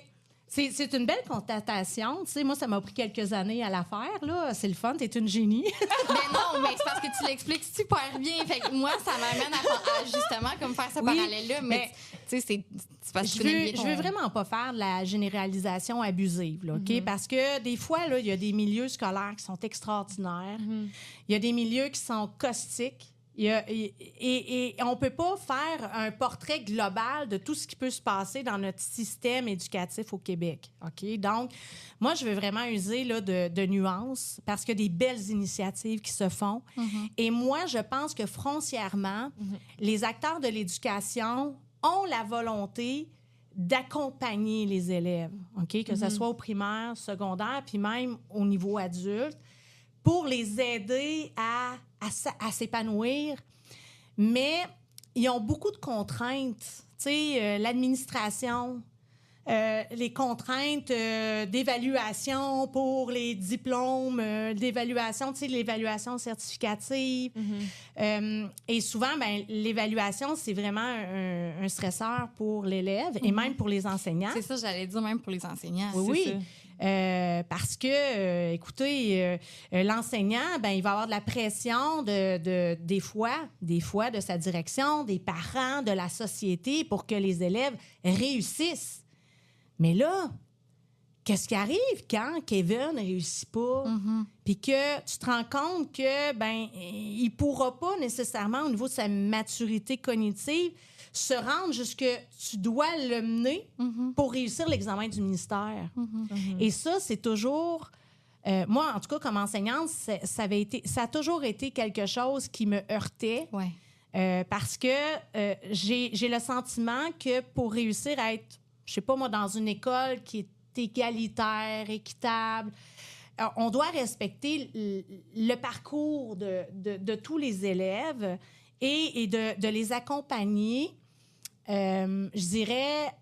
C'est une belle constatation. Tu sais, moi, ça m'a pris quelques années à la faire. Là. C'est le fun, t'es une génie. Mais non, mais c'est parce que tu l'expliques super bien. Fait que moi, ça m'amène à justement comme faire ce parallèle-là. Mais tu sais, c'est parce que je veux vraiment pas faire de la généralisation abusive, là, OK? Parce que des fois, là, il y a des milieux scolaires qui sont extraordinaires. Il y a des milieux qui sont caustiques. Et on ne peut pas faire un portrait global de tout ce qui peut se passer dans notre système éducatif au Québec. OK? Donc, moi, je veux vraiment user là, de nuances parce qu'il y a des belles initiatives qui se font. Et moi, je pense que foncièrement, les acteurs de l'éducation ont la volonté d'accompagner les élèves, OK? Que ce soit au primaire, secondaire, puis même au niveau adulte, pour les aider à s'épanouir. Mais ils ont beaucoup de contraintes. Tu sais, l'administration, les contraintes d'évaluation pour les diplômes, d'évaluation, tu sais, l'évaluation certificative. Et souvent, l'évaluation, c'est vraiment un stresseur pour l'élève et même pour les enseignants. C'est ça, j'allais dire, même pour les enseignants. Oui. Parce que, écoutez, l'enseignant, il va avoir de la pression des fois de sa direction, des parents, de la société pour que les élèves réussissent. Mais là, qu'est-ce qui arrive quand Kevin ne réussit pas? Puis que tu te rends compte que, il pourra pas nécessairement, au niveau de sa maturité cognitive, se rendre jusque tu dois le mener pour réussir l'examen du ministère. Et ça, c'est toujours... moi, en tout cas, comme enseignante, ça a toujours été quelque chose qui me heurtait. Parce que j'ai le sentiment que pour réussir à être, je sais pas moi, dans une école qui est égalitaire, équitable, on doit respecter le parcours de tous les élèves et de les accompagner, je dirais,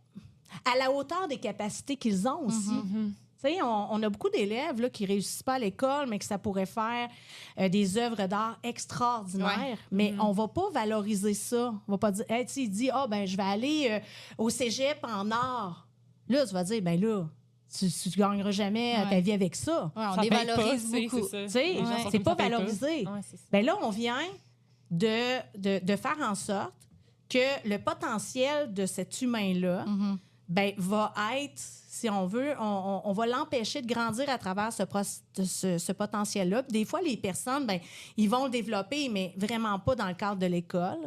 à la hauteur des capacités qu'ils ont aussi. Tu sais, on a beaucoup d'élèves là, qui ne réussissent pas à l'école, mais que ça pourrait faire des œuvres d'art extraordinaires. Mais on ne va pas valoriser ça. On ne va pas dire, hey, tu sais, il dit, je vais aller au cégep en art. Là, tu vas dire, ben là, tu ne gagneras jamais ta vie avec ça. Ouais, on dévalorise beaucoup. Tu sais, c'est pas valorisé. Ouais, ben là, on vient de faire en sorte que le potentiel de cet humain-là va être, si on veut, on va l'empêcher de grandir à travers ce potentiel-là. Puis des fois, les personnes, ils vont le développer, mais vraiment pas dans le cadre de l'école.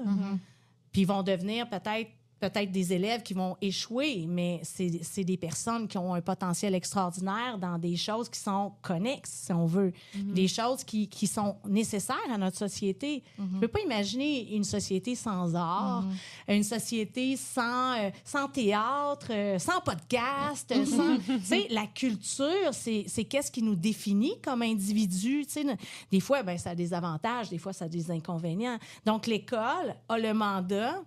Puis ils vont devenir peut-être des élèves qui vont échouer, mais c'est des personnes qui ont un potentiel extraordinaire dans des choses qui sont connexes, si on veut, des choses qui sont nécessaires à notre société. Je ne peux pas imaginer une société sans art, une société sans théâtre, sans podcast. Tu sais, la culture, c'est qu'est-ce qui nous définit comme individus. Tu sais, des fois, ça a des avantages, des fois, ça a des inconvénients. Donc, l'école a le mandat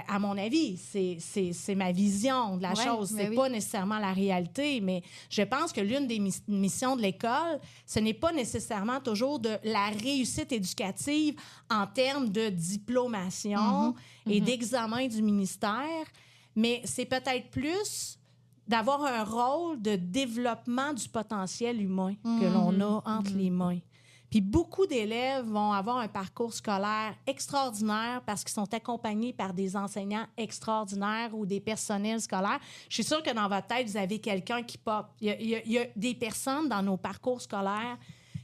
à mon avis, c'est ma vision de la chose. C'est pas nécessairement la réalité, mais je pense que l'une des missions de l'école, ce n'est pas nécessairement toujours de la réussite éducative en termes de diplomation et d'examen du ministère, mais c'est peut-être plus d'avoir un rôle de développement du potentiel humain que l'on a entre les mains. Puis beaucoup d'élèves vont avoir un parcours scolaire extraordinaire parce qu'ils sont accompagnés par des enseignants extraordinaires ou des personnels scolaires. Je suis sûre que dans votre tête, vous avez quelqu'un qui pop. Il y a des personnes dans nos parcours scolaires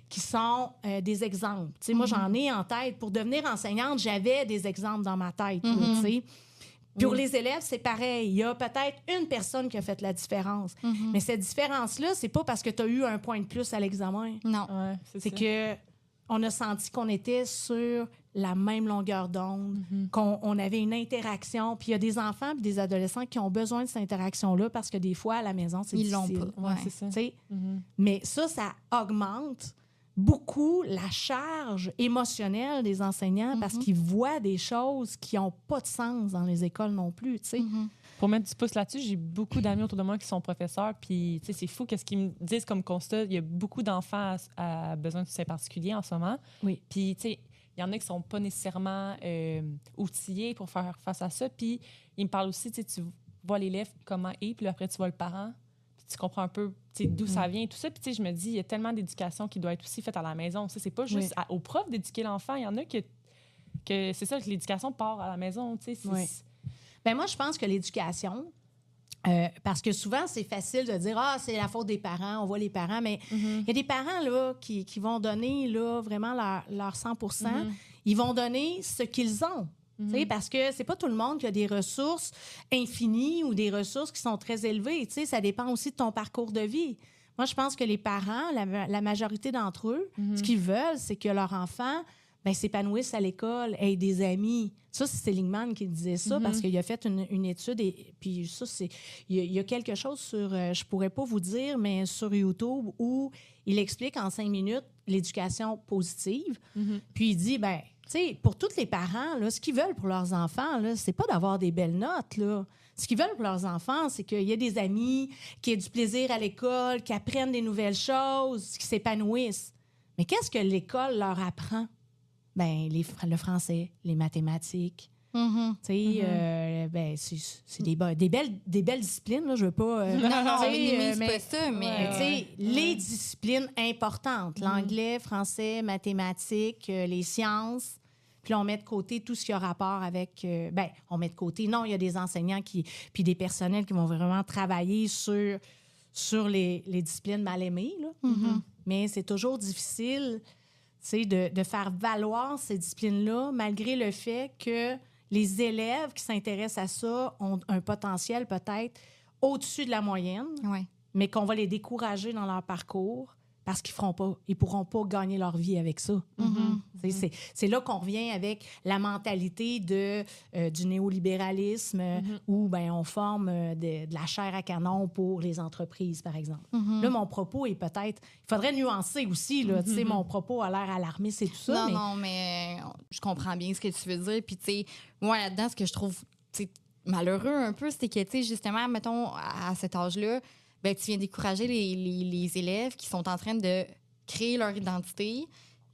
qui sont des exemples. Tu sais, moi, j'en ai en tête. Pour devenir enseignante, j'avais des exemples dans ma tête. Tu sais. Pour les élèves, c'est pareil. Il y a peut-être une personne qui a fait la différence. Mais cette différence-là, c'est pas parce que tu as eu un point de plus à l'examen. Non. Ouais, c'est que on a senti qu'on était sur la même longueur d'onde, qu'on avait une interaction. Puis il y a des enfants et des adolescents qui ont besoin de cette interaction-là parce que des fois, à la maison, c'est difficile. Ils l'ont pas. Ouais, c'est ça. Mais ça augmente beaucoup la charge émotionnelle des enseignants parce qu'ils voient des choses qui n'ont pas de sens dans les écoles non plus, tu sais. Pour mettre du pouce là-dessus, j'ai beaucoup d'amis autour de moi qui sont professeurs, puis tu sais, c'est fou qu'est-ce qu'ils me disent comme constat. Il y a beaucoup d'enfants à besoins de soutien particulier en ce moment. Oui. Puis, tu sais, il y en a qui sont pas nécessairement outillés pour faire face à ça. Puis, ils me parlent aussi, tu sais, tu vois l'élève comment il est, puis après, tu vois le parent. Tu comprends un peu d'où ça vient, tout ça. Puis, je me dis, il y a tellement d'éducation qui doit être aussi faite à la maison. Ça, c'est pas juste aux profs d'éduquer l'enfant. Il y en a que c'est ça, que l'éducation part à la maison. Ben moi, je pense que l'éducation, parce que souvent, c'est facile de dire « Ah, c'est la faute des parents, on voit les parents », mais il y a des parents là, qui vont donner là, vraiment leur 100%. Ils vont donner ce qu'ils ont. Parce que c'est pas tout le monde qui a des ressources infinies ou des ressources qui sont très élevées. Ça dépend aussi de ton parcours de vie. Moi, je pense que les parents, la majorité d'entre eux, ce qu'ils veulent, c'est que leur enfant s'épanouisse à l'école, ait des amis. Ça, c'est Seligman qui disait ça parce qu'il a fait une étude. Et puis ça, il y a quelque chose sur, je pourrais pas vous dire, mais sur YouTube où il explique en 5 minutes l'éducation positive. Puis il dit, pour tous les parents, là, ce qu'ils veulent pour leurs enfants, là, c'est pas d'avoir des belles notes, là. Ce qu'ils veulent pour leurs enfants, c'est qu'il y ait des amis, qu'ils aient du plaisir à l'école, qu'ils apprennent des nouvelles choses, qu'ils s'épanouissent. Mais qu'est-ce que l'école leur apprend? Le français, les mathématiques. C'est des belles disciplines, là, je veux pas... non, minimise pas ça, mais... les disciplines importantes, l'anglais, français, mathématiques, les sciences, puis on met de côté tout ce qui a rapport avec... on met de côté... Non, il y a des enseignants puis des personnels qui vont vraiment travailler sur les disciplines mal aimées, là. Mais c'est toujours difficile... de faire valoir ces disciplines-là, malgré le fait que les élèves qui s'intéressent à ça ont un potentiel peut-être au-dessus de la moyenne, mais qu'on va les décourager dans leur parcours parce qu'ils pourront pas gagner leur vie avec ça. C'est là qu'on revient avec la mentalité du néolibéralisme où on forme de la chair à canon pour les entreprises, par exemple. Là, mon propos est peut-être... Il faudrait nuancer aussi. Là, mon propos a l'air alarmiste et tout ça. Non, mais je comprends bien ce que tu veux dire. Puis, moi, là-dedans, ce que je trouve malheureux un peu, c'est que, tu sais, justement, mettons, à cet âge-là, ben, tu viens décourager les élèves qui sont en train de créer leur identité,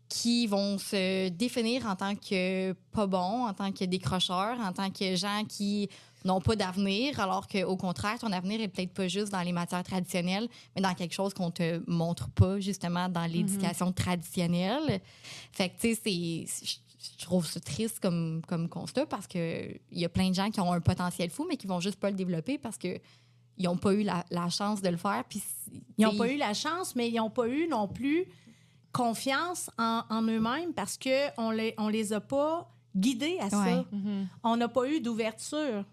qui vont se définir en tant que pas bons, en tant que décrocheurs, en tant que gens qui n'ont pas d'avenir, alors qu'au contraire, ton avenir est peut-être pas juste dans les matières traditionnelles, mais dans quelque chose qu'on te montre pas, justement, dans l'éducation traditionnelle. Fait que, tu sais, je trouve ça triste comme constat parce qu'il y a plein de gens qui ont un potentiel fou, mais qui vont juste pas le développer parce qu'ils n'ont pas eu la chance de le faire. Puis, ils n'ont pas eu la chance, mais ils n'ont pas eu non plus confiance en eux-mêmes parce qu'on les a pas guidés à ça. Ouais. On n'a pas eu d'ouverture.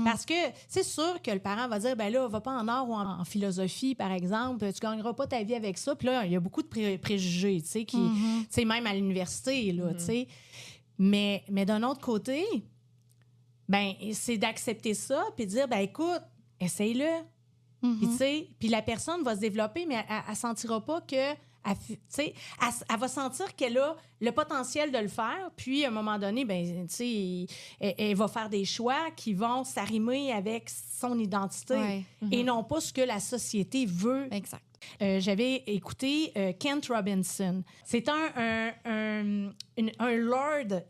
Parce que c'est sûr que le parent va dire, ben là, va pas en art ou en philosophie, par exemple, tu gagneras pas ta vie avec ça. Puis là, il y a beaucoup de préjugés, même à l'université, là, Mais d'un autre côté, ben c'est d'accepter ça puis de dire, ben écoute, essaye-le. Puis la personne va se développer, mais elle sentira pas que... Elle va sentir qu'elle a le potentiel de le faire, puis à un moment donné, ben, elle va faire des choix qui vont s'arrimer avec son identité et non pas ce que la société veut. Exact. J'avais écouté Kent Robinson. C'est un lord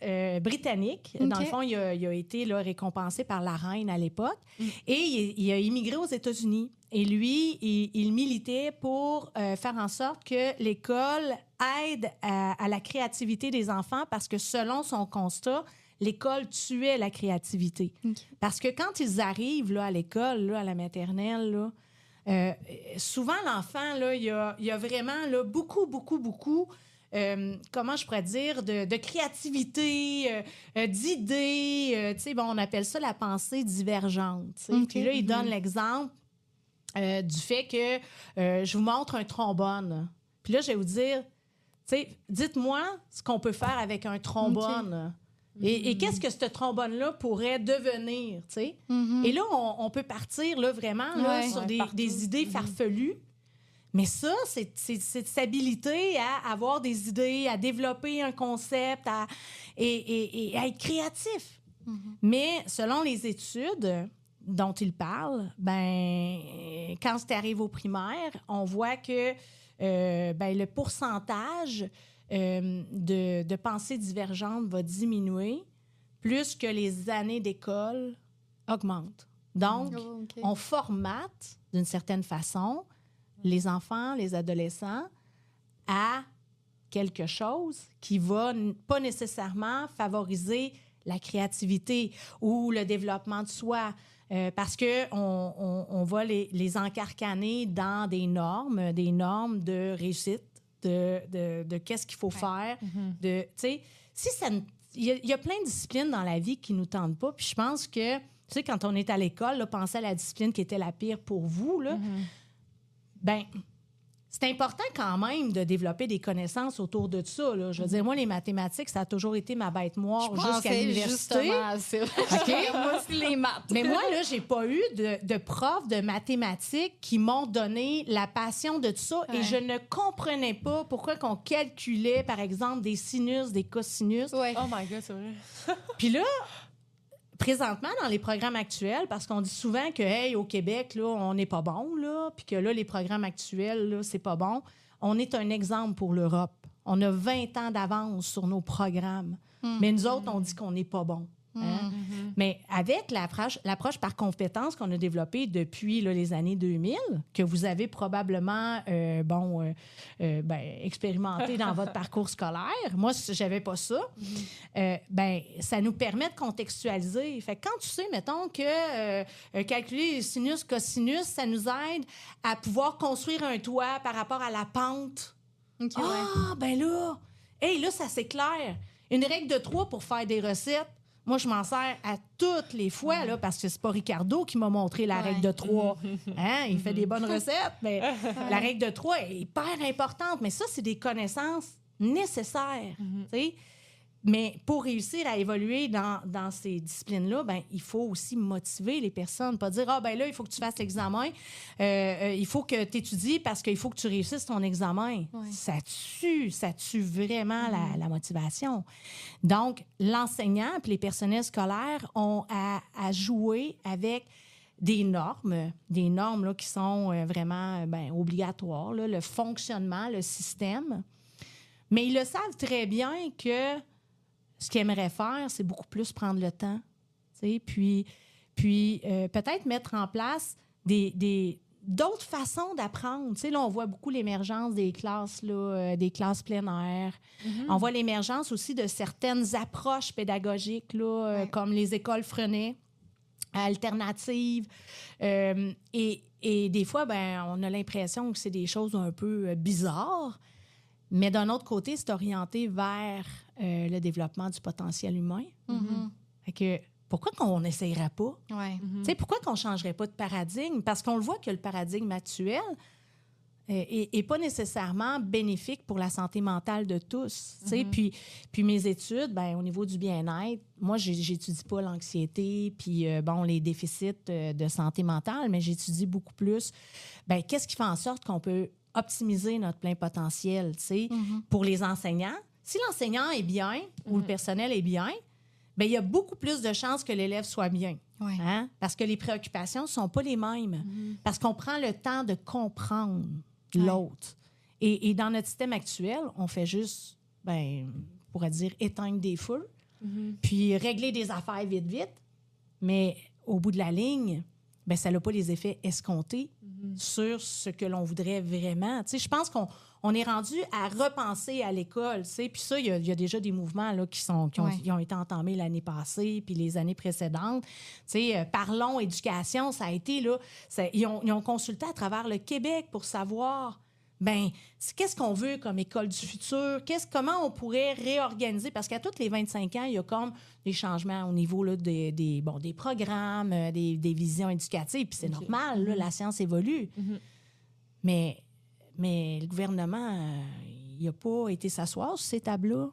britannique. Okay. Dans le fond, il a été là, récompensé par la reine à l'époque. Et il a immigré aux États-Unis. Et lui, il militait pour faire en sorte que l'école aide à la créativité des enfants parce que selon son constat, l'école tuait la créativité. Okay. Parce que quand ils arrivent là, à l'école, là, à la maternelle, là, souvent, l'enfant, là, il y a vraiment là, beaucoup, comment je pourrais dire, de créativité, d'idées. On appelle ça la pensée divergente. Okay. Puis là, il donne l'exemple du fait que je vous montre un trombone. Puis là, je vais vous dire, dites-moi ce qu'on peut faire avec un trombone. Okay. Et qu'est-ce que ce trombone-là pourrait devenir, tu sais? Et là, on peut partir là, vraiment là, sur des idées farfelues. Mais ça, c'est s'habiliter à avoir des idées, à développer un concept et à être créatif. Mais selon les études dont il parle, ben, quand tu arrives au primaire, on voit que le pourcentage... de pensée divergente va diminuer plus que les années d'école augmentent. Donc, on formate, d'une certaine façon, les enfants, les adolescents à quelque chose qui va pas nécessairement favoriser la créativité ou le développement de soi. Parce qu'on va les encarcaner dans des normes de réussite, de qu'est-ce qu'il faut faire. Il y a plein de disciplines dans la vie qui ne nous tentent pas. Puis je pense que, quand on est à l'école, là, pensez à la discipline qui était la pire pour vous, là, ben, c'est important quand même de développer des connaissances autour de ça. Là. Je veux dire, moi, les mathématiques, ça a toujours été ma bête noire jusqu'à l'université. Okay. Moi aussi, les maths. Mais moi, là, j'ai pas eu de prof de mathématiques qui m'ont donné la passion de tout ça. Ouais. Et je ne comprenais pas pourquoi qu'on calculait, par exemple, des sinus, des cosinus. Ouais. Oh my God, c'est vrai. Puis là... Présentement, dans les programmes actuels, parce qu'on dit souvent que, hey, au Québec, là, on n'est pas bon, là, puis que là, les programmes actuels, là, c'est pas bon. On est un exemple pour l'Europe. On a 20 ans d'avance sur nos programmes. Mais nous autres, on dit qu'on n'est pas bon. Hein? Mais avec l'approche par compétences qu'on a développée depuis là, les années 2000, que vous avez probablement expérimenté dans votre parcours scolaire, moi, j'avais pas ça, ça nous permet de contextualiser. Fait que quand tu sais, mettons, que calculer les sinus, cosinus, ça nous aide à pouvoir construire un toit par rapport à la pente. Okay, ben là, là, ça c'est clair. Une règle de 3 pour faire des recettes. Moi, je m'en sers à toutes les fois, là, parce que c'est pas Ricardo qui m'a montré la règle de 3. Hein? Il fait des bonnes recettes, mais la règle de 3 est hyper importante. Mais ça, c'est des connaissances nécessaires. Mais pour réussir à évoluer dans ces disciplines-là, ben, il faut aussi motiver les personnes. Pas dire, ben là, il faut que tu fasses l'examen, il faut que tu étudies parce qu'il faut que tu réussisses ton examen. Ouais. Ça tue vraiment la motivation. Donc, l'enseignant et les personnels scolaires ont à jouer avec des normes là, qui sont vraiment obligatoires, là, le fonctionnement, le système. Mais ils le savent très bien que ce qu'ils aimeraient faire, c'est beaucoup plus prendre le temps. Puis peut-être mettre en place d'autres façons d'apprendre. Là, on voit beaucoup l'émergence des classes, là, des classes plein air. On voit l'émergence aussi de certaines approches pédagogiques, là, comme les écoles Freinet, alternatives. Et des fois, on a l'impression que c'est des choses un peu bizarres. Mais d'un autre côté, c'est orienté vers le développement du potentiel humain. Fait que, pourquoi qu'on n'essayerait pas? Pourquoi qu'on ne changerait pas de paradigme? Parce qu'on le voit que le paradigme actuel n'est pas nécessairement bénéfique pour la santé mentale de tous. Puis mes études, au niveau du bien-être, moi, j'étudie pas l'anxiété puis les déficits de santé mentale, mais j'étudie beaucoup plus qu'est-ce qui fait en sorte qu'on peut optimiser notre plein potentiel, pour les enseignants. Si l'enseignant est bien ou le personnel est bien, il y a beaucoup plus de chances que l'élève soit bien. Hein? Parce que les préoccupations ne sont pas les mêmes. Parce qu'on prend le temps de comprendre l'autre. Et dans notre système actuel, on fait juste, on pourrait dire, éteindre des feux, puis régler des affaires vite, vite. Mais au bout de la ligne, ça n'a pas les effets escomptés sur ce que l'on voudrait vraiment. Je pense qu'on est rendu à repenser à l'école. Puis ça, il y a déjà des mouvements là, qui ont été entamés l'année passée puis les années précédentes. Parlons éducation, ça a été... là. Ils ont consulté à travers le Québec pour savoir... qu'est-ce qu'on veut comme école du futur? Comment on pourrait réorganiser? Parce qu'à tous les 25 ans, il y a comme des changements au niveau là, des programmes, des visions éducatives. Puis c'est normal, là, la science évolue. Mais le gouvernement, il n'a pas été s'asseoir sur ces tables-là.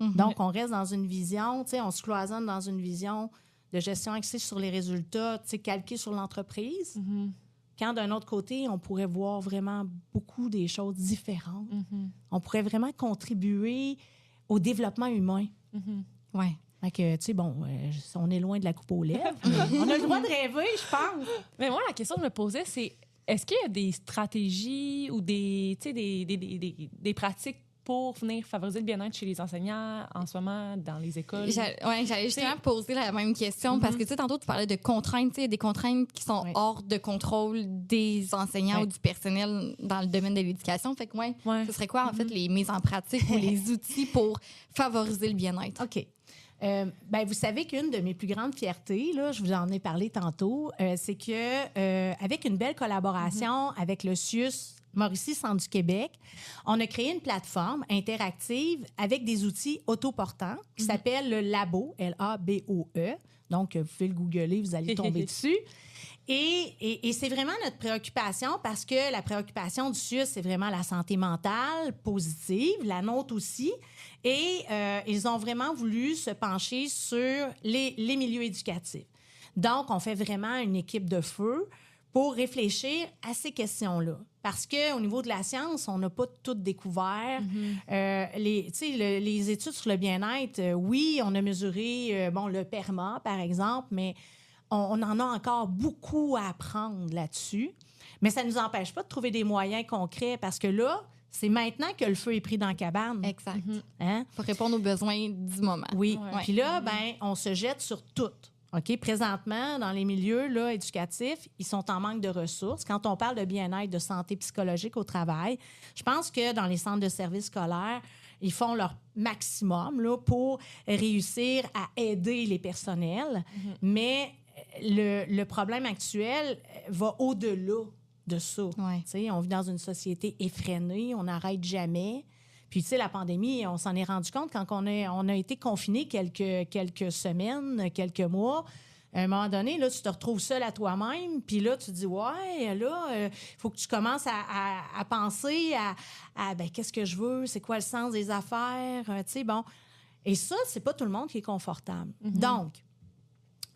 Donc, on reste dans une vision, on se cloisonne dans une vision de gestion axée sur les résultats, calquée sur l'entreprise. Quand, d'un autre côté, on pourrait voir vraiment beaucoup des choses différentes. On pourrait vraiment contribuer au développement humain. Fait que, on est loin de la coupe aux lèvres. On a le droit de rêver, je pense. Mais moi, la question que je me posais, c'est est-ce qu'il y a des stratégies ou des pratiques pour venir favoriser le bien-être chez les enseignants en ce moment dans les écoles? J'allais justement poser la même question parce que tantôt, tu parlais de contraintes. Il y a des contraintes qui sont hors de contrôle des enseignants ou du personnel dans le domaine de l'éducation. Fait que, ce serait quoi, en fait, les mises en pratique ou les outils pour favoriser le bien-être? OK. Vous savez qu'une de mes plus grandes fiertés, là, je vous en ai parlé tantôt, c'est que avec une belle collaboration avec le CIUS, Mauricie Centre du Québec, on a créé une plateforme interactive avec des outils autoportants qui s'appelle le Labo, L-A-B-O-E. Donc, vous pouvez le googler, vous allez tomber dessus. Et c'est vraiment notre préoccupation parce que la préoccupation du CIUS, c'est vraiment la santé mentale positive, la nôtre aussi. Et ils ont vraiment voulu se pencher sur les milieux éducatifs. Donc, on fait vraiment une équipe de feu pour réfléchir à ces questions-là. Parce qu'au niveau de la science, on n'a pas tout découvert. Les études sur le bien-être, oui, on a mesuré le PERMA, par exemple, mais on en a encore beaucoup à apprendre là-dessus. Mais ça ne nous empêche pas de trouver des moyens concrets parce que là, c'est maintenant que le feu est pris dans la cabane. Exact. Pour répondre aux besoins du moment. Oui. Puis là, on se jette sur tout. OK? Présentement, dans les milieux là, éducatifs, ils sont en manque de ressources. Quand on parle de bien-être, de santé psychologique au travail, je pense que dans les centres de services scolaires, ils font leur maximum là, pour réussir à aider les personnels. Mais le problème actuel va au-delà de ça. On vit dans une société effrénée, on n'arrête jamais. Puis, la pandémie, on s'en est rendu compte quand on a été confinés quelques semaines, quelques mois. À un moment donné, là, tu te retrouves seul à toi-même, puis là, tu te dis, ouais, là, il faut que tu commences à penser à ben, qu'est-ce que je veux, c'est quoi le sens des affaires, tu sais, bon. Et ça, c'est pas tout le monde qui est confortable. Donc,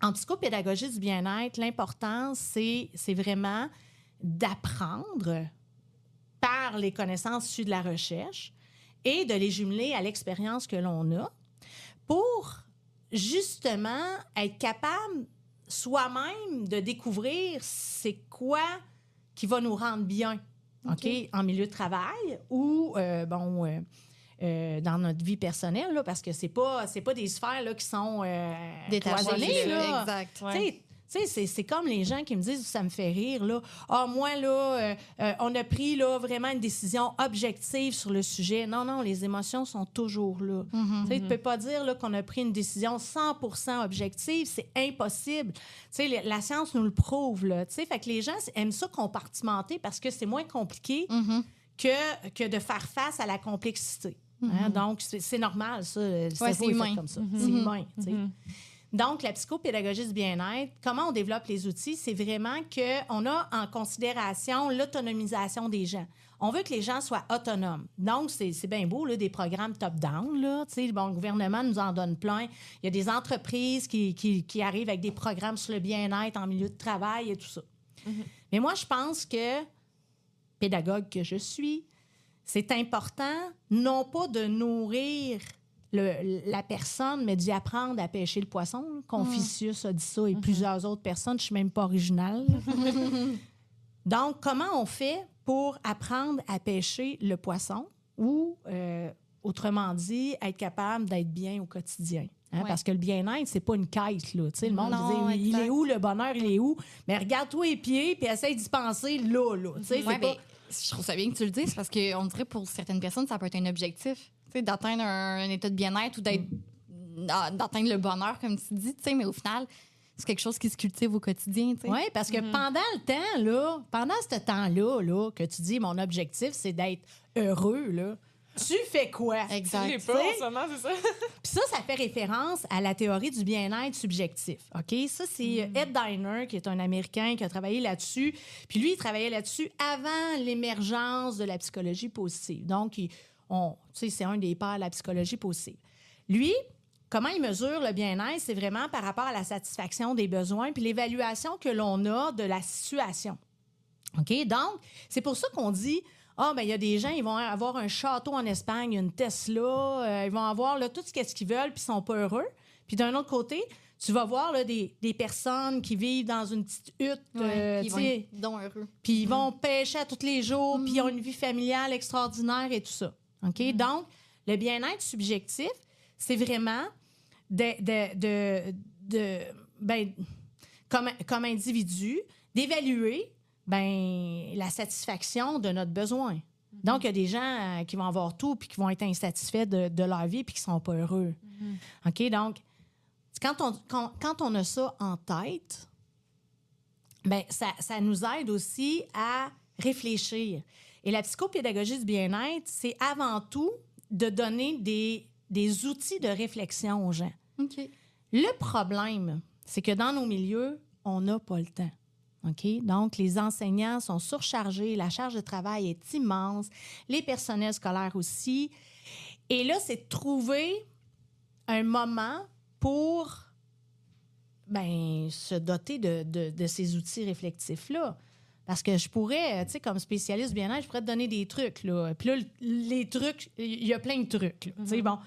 en psychopédagogie du bien-être, l'important, c'est vraiment d'apprendre par les connaissances issues de la recherche et de les jumeler à l'expérience que l'on a pour justement être capable soi-même de découvrir c'est quoi qui va nous rendre bien, OK? En milieu de travail ou, dans notre vie personnelle, là, parce que c'est pas des sphères là, qui sont Détachées, là. exact. Ouais. Tu sais, c'est comme les gens qui me disent, ça me fait rire, là. Ah, moi, là, on a pris là, vraiment une décision objective sur le sujet. Non, les émotions sont toujours là. Tu sais, tu peux pas dire là, qu'on a pris une décision 100% objective. C'est impossible. Tu sais, la science nous le prouve, là. Tu sais, fait que les gens aiment ça compartimenter parce que c'est moins compliqué que de faire face à la complexité. Hein? Donc, c'est normal, ça. Le cerveau est fait comme ça. C'est humain, tu sais. Donc, la psychopédagogie du bien-être, comment on développe les outils, c'est vraiment qu'on a en considération l'autonomisation des gens. On veut que les gens soient autonomes. Donc, c'est bien beau, là, des programmes top-down. Là, bon, le gouvernement nous en donne plein. Il y a des entreprises qui arrivent avec des programmes sur le bien-être en milieu de travail et tout ça. Mais moi, je pense que, pédagogue que je suis, c'est important non pas de nourrir la personne, mais d'y apprendre à pêcher le poisson. Confucius a dit ça et plusieurs autres personnes. Je ne suis même pas originale. Donc, comment on fait pour apprendre à pêcher le poisson ou, autrement dit, être capable d'être bien au quotidien? Hein? Parce que le bien-être, c'est pas une quête. Là. Le monde dit, il est où le bonheur, il est où? Mais regarde-toi les pieds puis essaye d'y penser là. Je trouve ça bien que tu le dises parce qu'on dirait pour certaines personnes, ça peut être un objectif. D'atteindre un état de bien-être ou d'atteindre le bonheur, comme tu dis, mais au final, c'est quelque chose qui se cultive au quotidien. Oui, parce que pendant le temps, là, pendant ce temps-là, que tu dis mon objectif, c'est d'être heureux, là, tu fais quoi? Exact. Tu l'es pas en ce moment, c'est ça? Puis ça fait référence à la théorie du bien-être subjectif. OK? Ça, c'est Ed Diner, qui est un Américain qui a travaillé là-dessus. Puis lui, il travaillait là-dessus avant l'émergence de la psychologie positive. Donc, c'est un des pères de la psychologie positive. Lui, comment il mesure le bien-être? C'est vraiment par rapport à la satisfaction des besoins puis l'évaluation que l'on a de la situation. OK? Donc, c'est pour ça qu'on dit, il y a des gens, ils vont avoir un château en Espagne, une Tesla, ils vont avoir là, tout ce qu'ils veulent puis ils sont pas heureux. Puis d'un autre côté, tu vas voir là, des personnes qui vivent dans une petite hutte. Ils vont être donc heureux. Puis ils vont pêcher à tous les jours, puis ils ont une vie familiale extraordinaire et tout ça. OK? Donc, le bien-être subjectif, c'est vraiment comme individu, d'évaluer la satisfaction de notre besoin. Donc, il y a des gens qui vont avoir tout puis qui vont être insatisfaits de leur vie puis qui ne sont pas heureux. OK? Donc, quand on a ça en tête, ça nous aide aussi à réfléchir. Et la psychopédagogie du bien-être, c'est avant tout de donner des outils de réflexion aux gens. OK. Le problème, c'est que dans nos milieux, on n'a pas le temps. OK? Donc, les enseignants sont surchargés, la charge de travail est immense, les personnels scolaires aussi. Et là, c'est de trouver un moment pour se doter de ces outils réflexifs-là. Parce que je pourrais, tu sais, comme spécialiste bien-être, je pourrais te donner des trucs, là. Puis là, les trucs, il y a plein de trucs, là. Tu sais, bon,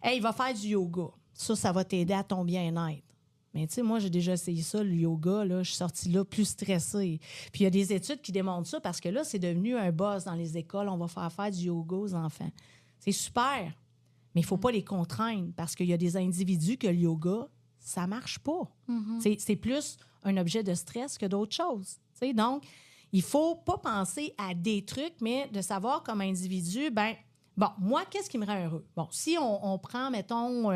il va faire du yoga. Ça va t'aider à ton bien-être. Mais tu sais, moi, j'ai déjà essayé ça, le yoga, là. Je suis sortie là plus stressée. Puis il y a des études qui démontrent ça parce que là, c'est devenu un buzz dans les écoles. On va faire du yoga aux enfants. C'est super, mais il ne faut pas les contraindre parce qu'il y a des individus que le yoga, ça ne marche pas. C'est plus un objet de stress que d'autres choses. T'sais, donc, il ne faut pas penser à des trucs, mais de savoir comme individu, moi, qu'est-ce qui me rend heureux? Bon, si on prend, mettons,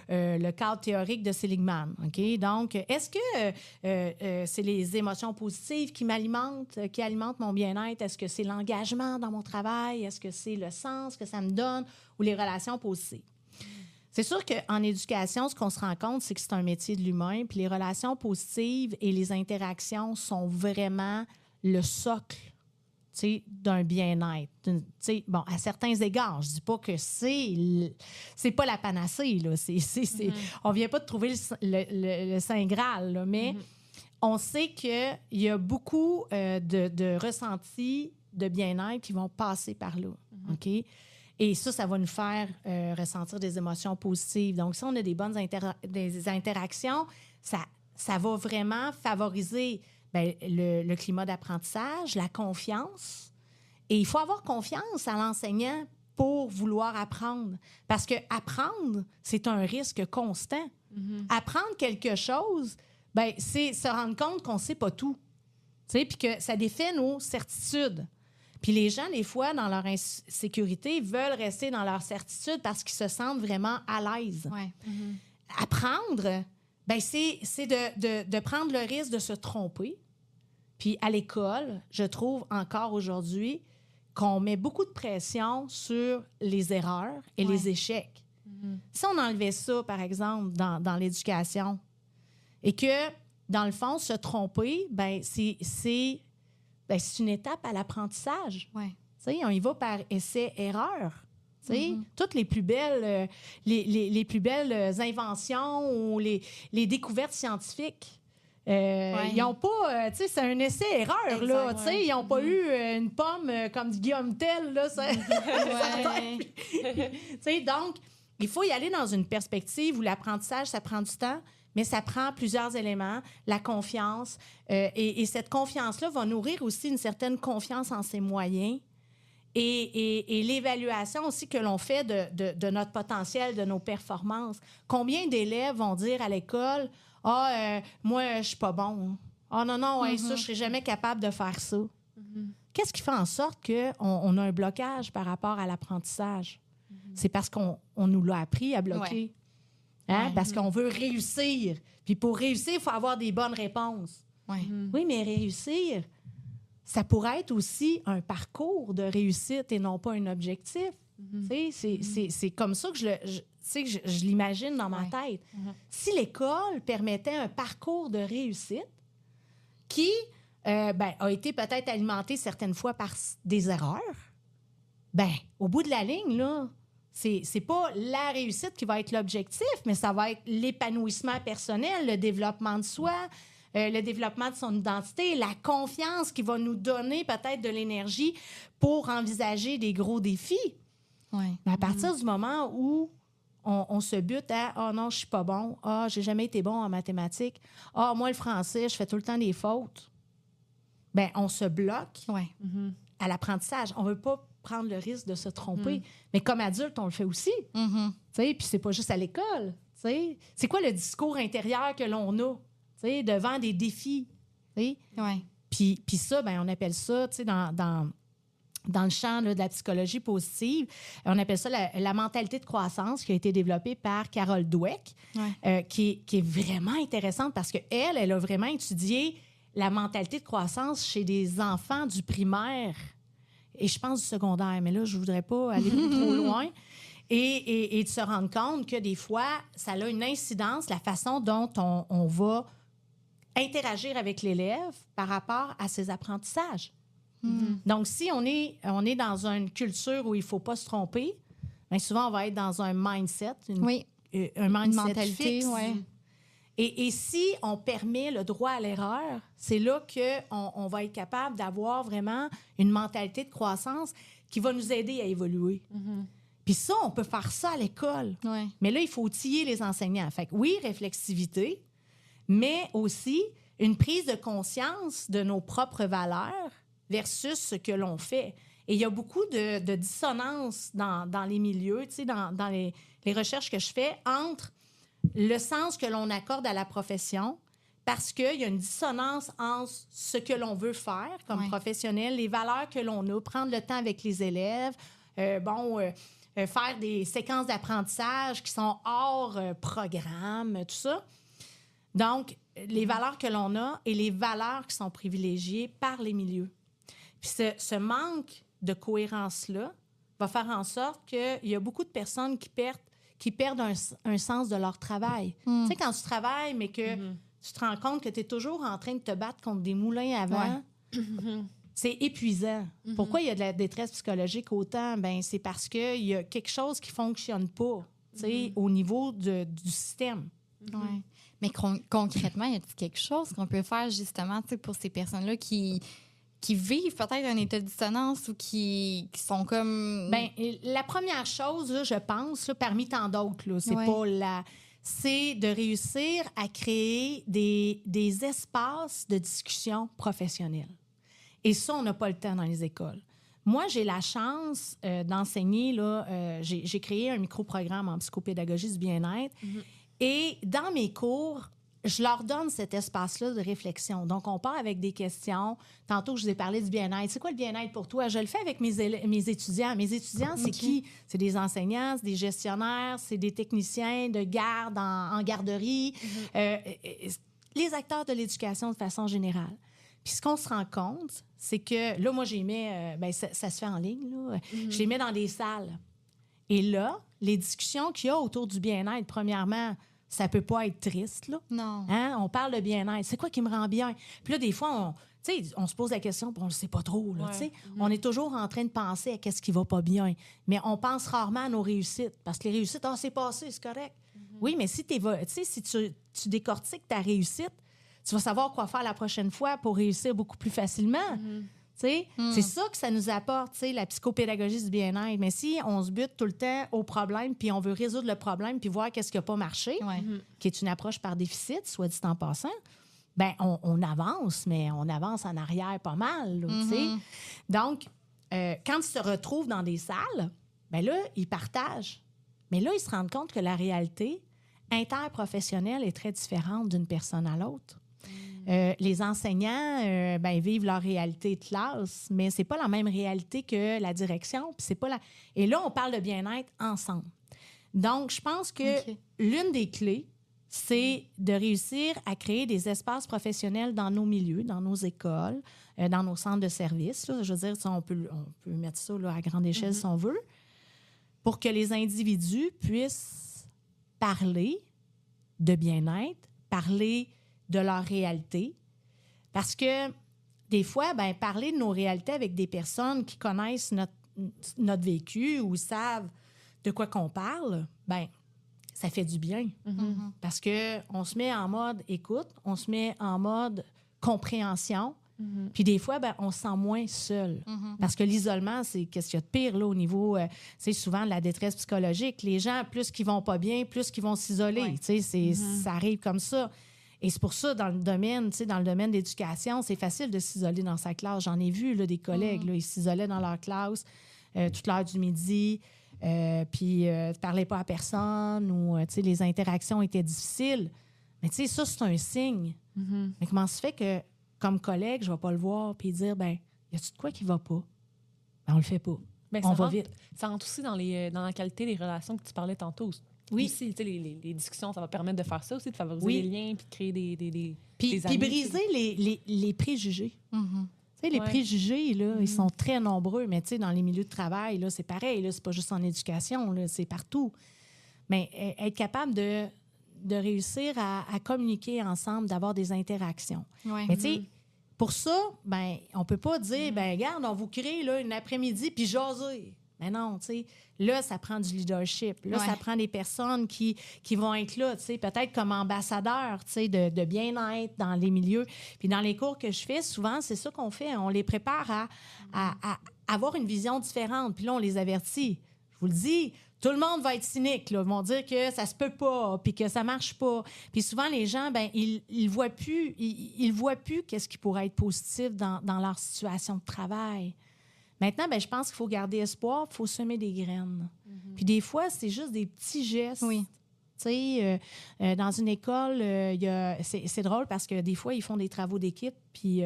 le cadre théorique de Seligman, OK? Donc, est-ce que c'est les émotions positives qui alimentent mon bien-être? Est-ce que c'est l'engagement dans mon travail? Est-ce que c'est le sens que ça me donne ou les relations positives? C'est sûr qu'en éducation, ce qu'on se rend compte, c'est que c'est un métier de l'humain, puis les relations positives et les interactions sont vraiment le socle, tu sais, d'un bien-être. Tu sais, bon, à certains égards, je dis pas que c'est pas la panacée, là. On vient pas de trouver le Saint Graal, là, mais on sait qu'il y a beaucoup de ressentis de bien-être qui vont passer par là, OK? Et ça va nous faire ressentir des émotions positives. Donc, si on a des bonnes des interactions, ça va vraiment favoriser le climat d'apprentissage, la confiance. Et il faut avoir confiance à l'enseignant pour vouloir apprendre. Parce que apprendre, c'est un risque constant. Apprendre quelque chose, c'est se rendre compte qu'on ne sait pas tout. Puis que ça défait nos certitudes. Puis les gens, des fois, dans leur insécurité, veulent rester dans leur certitude parce qu'ils se sentent vraiment à l'aise. Ouais. Apprendre, c'est de prendre le risque de se tromper. Puis à l'école, je trouve encore aujourd'hui qu'on met beaucoup de pression sur les erreurs et les échecs. Si on enlevait ça, par exemple, dans l'éducation, et que, dans le fond, se tromper, c'est une étape à l'apprentissage. Ouais. On y va par essai-erreur. Toutes les plus belles, les plus belles inventions ou les découvertes scientifiques, ils n'ont pas... c'est un essai-erreur, là. Ils n'ont pas eu une pomme comme dit Guillaume Tell, là. Donc, il faut y aller dans une perspective où l'apprentissage, ça prend du temps, mais ça prend plusieurs éléments, la confiance. Et cette confiance-là va nourrir aussi une certaine confiance en ses moyens et l'évaluation aussi que l'on fait de notre potentiel, de nos performances. Combien d'élèves vont dire à l'école « moi, je suis pas bon. Ah non, ça, je ne serai jamais capable de faire ça. » Qu'est-ce qui fait en sorte qu'on a un blocage par rapport à l'apprentissage? C'est parce qu'on nous l'a appris à bloquer. Ouais. Parce qu'on veut réussir. Puis pour réussir, il faut avoir des bonnes réponses. Ouais. Oui, mais réussir, ça pourrait être aussi un parcours de réussite et non pas un objectif. C'est comme ça que je l'imagine dans ma tête. Si l'école permettait un parcours de réussite qui a été peut-être alimenté certaines fois par des erreurs, au bout de la ligne, là, c'est pas la réussite qui va être l'objectif, mais ça va être l'épanouissement personnel, le développement de soi, le développement de son identité, la confiance qui va nous donner peut-être de l'énergie pour envisager des gros défis. Ouais. Mais à partir du moment où on se bute à « Ah non, je suis pas bon. Ah, j'ai jamais été bon en mathématiques. Ah, moi, le français, je fais tout le temps des fautes. » On se bloque à l'apprentissage. On veut pas prendre le risque de se tromper. Mais comme adulte, on le fait aussi. Puis c'est pas juste à l'école. C'est quoi le discours intérieur que l'on a devant des défis? Puis ça, on appelle ça, dans le champ là, de la psychologie positive, on appelle ça la mentalité de croissance qui a été développée par Carol Dweck, qui est vraiment intéressante parce qu'elle a vraiment étudié la mentalité de croissance chez des enfants du primaire et je pense du secondaire, mais là, je ne voudrais pas aller beaucoup trop loin. Et de se rendre compte que des fois, ça a une incidence, la façon dont on va interagir avec l'élève par rapport à ses apprentissages. Donc, si on est dans une culture où il ne faut pas se tromper, souvent, on va être dans un mindset, un mindset fixe. Et si on permet le droit à l'erreur, c'est là qu'on va être capable d'avoir vraiment une mentalité de croissance qui va nous aider à évoluer. Puis ça, on peut faire ça à l'école. Mais là, il faut outiller les enseignants. Fait que oui, réflexivité, mais aussi une prise de conscience de nos propres valeurs versus ce que l'on fait. Et il y a beaucoup de dissonance dans les milieux, dans les recherches que je fais, entre le sens que l'on accorde à la profession, parce qu'il y a une dissonance entre ce que l'on veut faire comme professionnel, les valeurs que l'on a, prendre le temps avec les élèves, faire des séquences d'apprentissage qui sont hors programme, tout ça. Donc, les valeurs que l'on a et les valeurs qui sont privilégiées par les milieux. Puis ce manque de cohérence-là va faire en sorte qu'il y a beaucoup de personnes qui qui perdent un sens de leur travail. Tu sais, quand tu travailles, mais que tu te rends compte que tu es toujours en train de te battre contre des moulins à vent, c'est épuisant. Pourquoi il y a de la détresse psychologique autant? Ben, c'est parce qu'il y a quelque chose qui ne fonctionne pas, tu sais, au niveau du système. Ouais. Mais concrètement, y a-t-il quelque chose qu'on peut faire justement pour ces personnes-là qui vivent peut-être un état de dissonance ou qui sont comme... Bien, la première chose, là, je pense, là, parmi tant d'autres, là, c'est de réussir à créer des espaces de discussion professionnels. Et ça, on n'a pas le temps dans les écoles. Moi, j'ai la chance d'enseigner, là, j'ai créé un micro-programme en psychopédagogie du bien-être. Et dans mes cours, je leur donne cet espace-là de réflexion. Donc, on part avec des questions. Tantôt, je vous ai parlé du bien-être. C'est quoi le bien-être pour toi? Je le fais avec mes étudiants. Mes étudiants, c'est qui? C'est des enseignants, c'est des gestionnaires, c'est des techniciens de garde en garderie, les acteurs de l'éducation de façon générale. Puis ce qu'on se rend compte, c'est que, là, moi, j'ai mis, ça se fait en ligne, là. Je les mets dans des salles. Et là, les discussions qu'il y a autour du bien-être, premièrement, ça peut pas être triste, là. Non. Hein? On parle de bien-être. C'est quoi qui me rend bien? Puis là, des fois, on se pose la question, puis on le sait pas trop, là, tu sais. On est toujours en train de penser à qu'est-ce qui va pas bien. Mais on pense rarement à nos réussites. Parce que les réussites, c'est passé, c'est correct. Oui, mais si tu décortiques ta réussite, tu vas savoir quoi faire la prochaine fois pour réussir beaucoup plus facilement. C'est ça que ça nous apporte, la psychopédagogie du bien-être. Mais si on se bute tout le temps au problème, puis on veut résoudre le problème, puis voir qu'est-ce qui n'a pas marché, qui est une approche par déficit, soit dit en passant, ben on avance, mais on avance en arrière pas mal. Là, donc, quand ils se retrouvent dans des salles, ben là, ils partagent. Mais là, ils se rendent compte que la réalité interprofessionnelle est très différente d'une personne à l'autre. Les enseignants vivent leur réalité de classe, mais c'est pas la même réalité que la direction. Puis c'est pas Et là, on parle de bien-être ensemble. Donc, je pense que l'une des clés, c'est de réussir à créer des espaces professionnels dans nos milieux, dans nos écoles, dans nos centres de services. Là. Je veux dire, on peut mettre ça là, à grande échelle si on veut, pour que les individus puissent parler de bien-être, parler de leur réalité. Parce que des fois, parler de nos réalités avec des personnes qui connaissent notre vécu ou savent de quoi qu'on parle, ça fait du bien. Parce qu'on se met en mode écoute, on se met en mode compréhension, puis des fois, on se sent moins seul. Parce que l'isolement, c'est qu'est-ce qu'il y a de pire là, au niveau, c'est souvent de la détresse psychologique. Les gens, plus qu'ils vont pas bien, plus qu'ils vont s'isoler. Ça arrive comme ça. Et c'est pour ça, dans le domaine de l'éducation, c'est facile de s'isoler dans sa classe. J'en ai vu là, des collègues, là, ils s'isolaient dans leur classe toute l'heure du midi, puis ne parlaient pas à personne ou les interactions étaient difficiles. Mais ça, c'est un signe. Mais comment se fait que, comme collègue, je ne vais pas le voir puis dire, y a-tu de quoi qui ne va pas? On le fait pas. On va vite. Ça rentre aussi dans la qualité des relations que tu parlais tantôt. Oui. Aussi, les discussions, ça va permettre de faire ça aussi, de favoriser les liens puis de créer des puis amis. Puis briser les préjugés. Les préjugés, là, ils sont très nombreux, mais dans les milieux de travail, là, c'est pareil. Là, c'est pas juste en éducation, là, c'est partout. Mais être capable de réussir à communiquer ensemble, d'avoir des interactions. Ouais. Mais pour ça, on peut pas dire, regarde, on vous crée là, une après-midi puis jaser. Mais non, là, ça prend du leadership. Là, ça prend des personnes qui vont être là, peut-être comme ambassadeurs, de bien-être dans les milieux. Puis dans les cours que je fais, souvent, c'est ça qu'on fait. On les prépare à avoir une vision différente. Puis là, on les avertit. Je vous le dis, tout le monde va être cynique, là. Ils vont dire que ça se peut pas, puis que ça marche pas. Puis souvent, les gens, ils voient plus qu'est-ce qui pourrait être positif dans leur situation de travail. Maintenant, je pense qu'il faut garder espoir, il faut semer des graines. Puis des fois, c'est juste des petits gestes. Oui. Dans une école, c'est drôle parce que des fois, ils font des travaux d'équipe, puis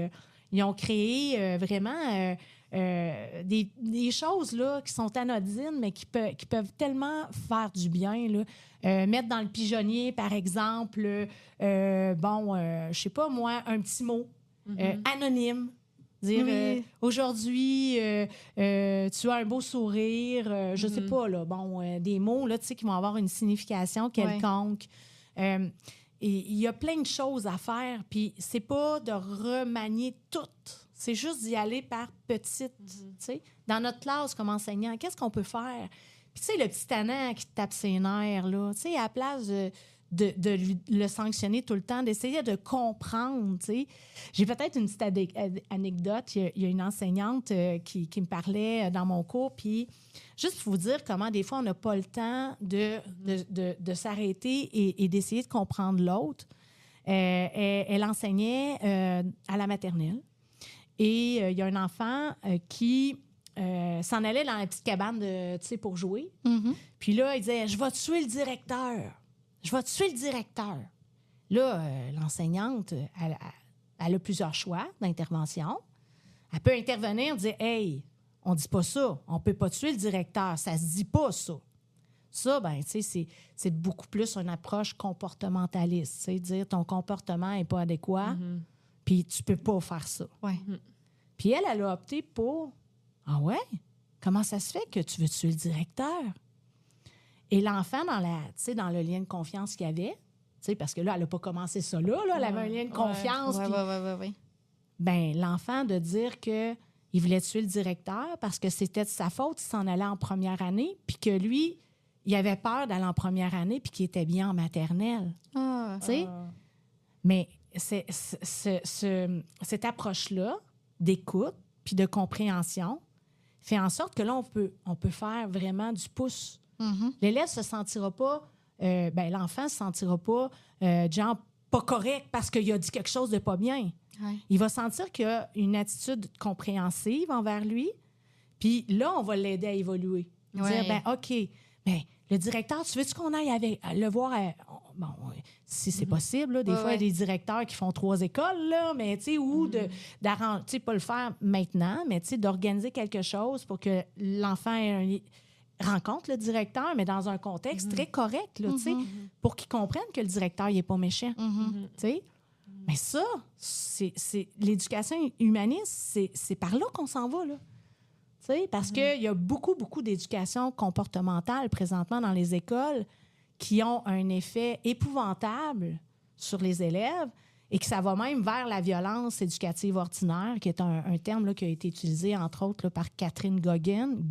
ils ont créé vraiment des choses là, qui sont anodines, mais qui peuvent tellement faire du bien. Là. Mettre dans le pigeonnier, par exemple, je sais pas moi, un petit mot anonyme. Dire aujourd'hui, tu as un beau sourire, je sais pas, là, des mots là, qui vont avoir une signification quelconque. Et il y a plein de choses à faire, puis c'est pas de remanier toutes. C'est juste d'y aller par petites. Dans notre classe, comme enseignant, qu'est-ce qu'on peut faire? Puis, tu sais, le petit tannant qui te tape ses nerfs, là, tu sais, à la place de le sanctionner tout le temps, d'essayer de comprendre, tu sais. J'ai peut-être une petite anecdote. Il y a une enseignante qui me parlait dans mon cours, puis juste pour vous dire comment, des fois, on n'a pas le temps de s'arrêter et d'essayer de comprendre l'autre. Elle enseignait à la maternelle. Et il y a un enfant qui s'en allait dans la petite cabane pour jouer. Puis là, il disait « Je vais tuer le directeur. Je vais tuer le directeur. » Là, l'enseignante, elle a plusieurs choix d'intervention. Elle peut intervenir, dire « Hey, on dit pas ça. On peut pas tuer le directeur. Ça se dit pas, ça. » Ça, ben, tu sais, c'est beaucoup plus une approche comportementaliste. Tu sais, dire ton comportement n'est pas adéquat. Puis tu peux pas faire ça. Puis elle a opté pour « Ah ouais? Comment ça se fait que tu veux tuer le directeur? » Et l'enfant, dans le lien de confiance qu'il y avait, parce que là, elle n'a pas commencé ça là, elle avait un lien de confiance. Ben, l'enfant de dire qu'il voulait tuer le directeur parce que c'était de sa faute, il s'en allait en première année, puis que lui, il avait peur d'aller en première année, puis qu'il était bien en maternelle. Mais cette approche-là d'écoute puis de compréhension fait en sorte que là, on peut faire vraiment du pouce. L'élève se sentira pas, l'enfant se sentira pas, genre, pas correct parce qu'il a dit quelque chose de pas bien. Il va sentir qu'il y a une attitude compréhensive envers lui, puis là, on va l'aider à évoluer. Dire, OK, le directeur, tu veux-tu qu'on aille le voir? Si c'est possible, là, des fois, il y a des directeurs qui font 3 écoles, là, mais ou d'arranger, pas le faire maintenant, mais d'organiser quelque chose pour que l'enfant rencontre le directeur, mais dans un contexte très correct, là, pour qu'il comprenne que le directeur n'est pas méchant. Mais ça, c'est l'éducation humaniste, c'est par là qu'on s'en va, là. Parce qu'il y a beaucoup, beaucoup d'éducation comportementale présentement dans les écoles qui ont un effet épouvantable sur les élèves et que ça va même vers la violence éducative ordinaire, qui est un terme là, qui a été utilisé, entre autres, là, par Catherine Gugen.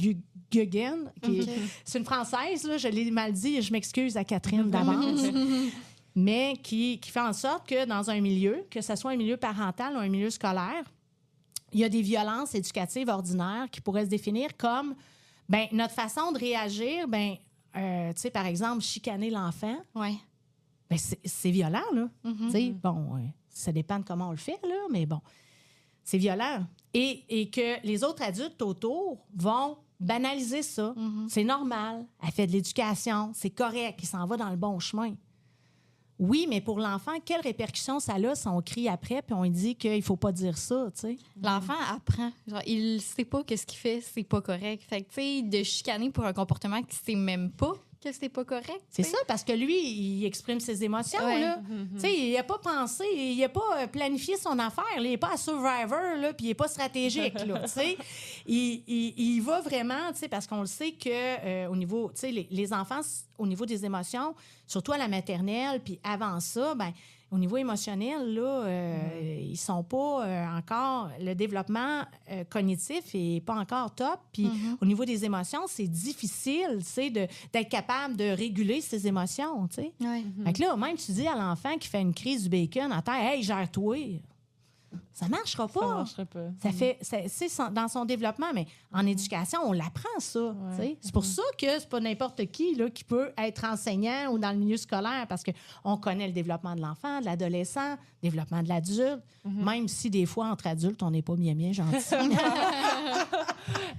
C'est une Française, là, je l'ai mal dit, je m'excuse à Catherine d'avance, mais qui fait en sorte que dans un milieu, que ce soit un milieu parental ou un milieu scolaire, il y a des violences éducatives ordinaires qui pourraient se définir comme notre façon de réagir, par exemple, chicaner l'enfant. C'est violent, là. Ça dépend de comment on le fait, là, mais bon, c'est violent. Et que les autres adultes autour vont banaliser ça. C'est normal. Elle fait de l'éducation. C'est correct. Il s'en va dans le bon chemin. Oui, mais pour l'enfant, quelles répercussions ça a si on crie après puis on lui dit qu'il ne faut pas dire ça, tu sais? L'enfant apprend. Genre, il ne sait pas que ce qu'il fait, c'est pas correct. Fait que, tu sais, de chicaner pour un comportement qu'il ne sait même pas que c'est pas correct. C'est ça, parce que lui, il exprime ses émotions, là. Tu sais, il n'a pas pensé, il n'a pas planifié son affaire. Là. Il n'est pas à Survivor, là, puis il n'est pas stratégique, là, tu sais. Il va vraiment, tu sais, parce qu'on le sait que au niveau, tu sais, les enfants, au niveau des émotions, surtout à la maternelle, puis avant ça, au niveau émotionnel, là, ils sont pas encore... Le développement cognitif est pas encore top. Puis au niveau des émotions, c'est difficile, tu sais, d'être capable de réguler ses émotions, tu sais. Fait que là, même tu dis à l'enfant qui fait une crise du bacon à terre, « Hey, gère-toi! » Ça marchera pas. Ça marchera pas. C'est dans son développement, mais en éducation, on l'apprend, ça. C'est pour ça que c'est pas n'importe qui là, qui peut être enseignant ou dans le milieu scolaire, parce qu'on connaît le développement de l'enfant, de l'adolescent, le développement de l'adulte, même si des fois, entre adultes, on n'est pas bien gentil.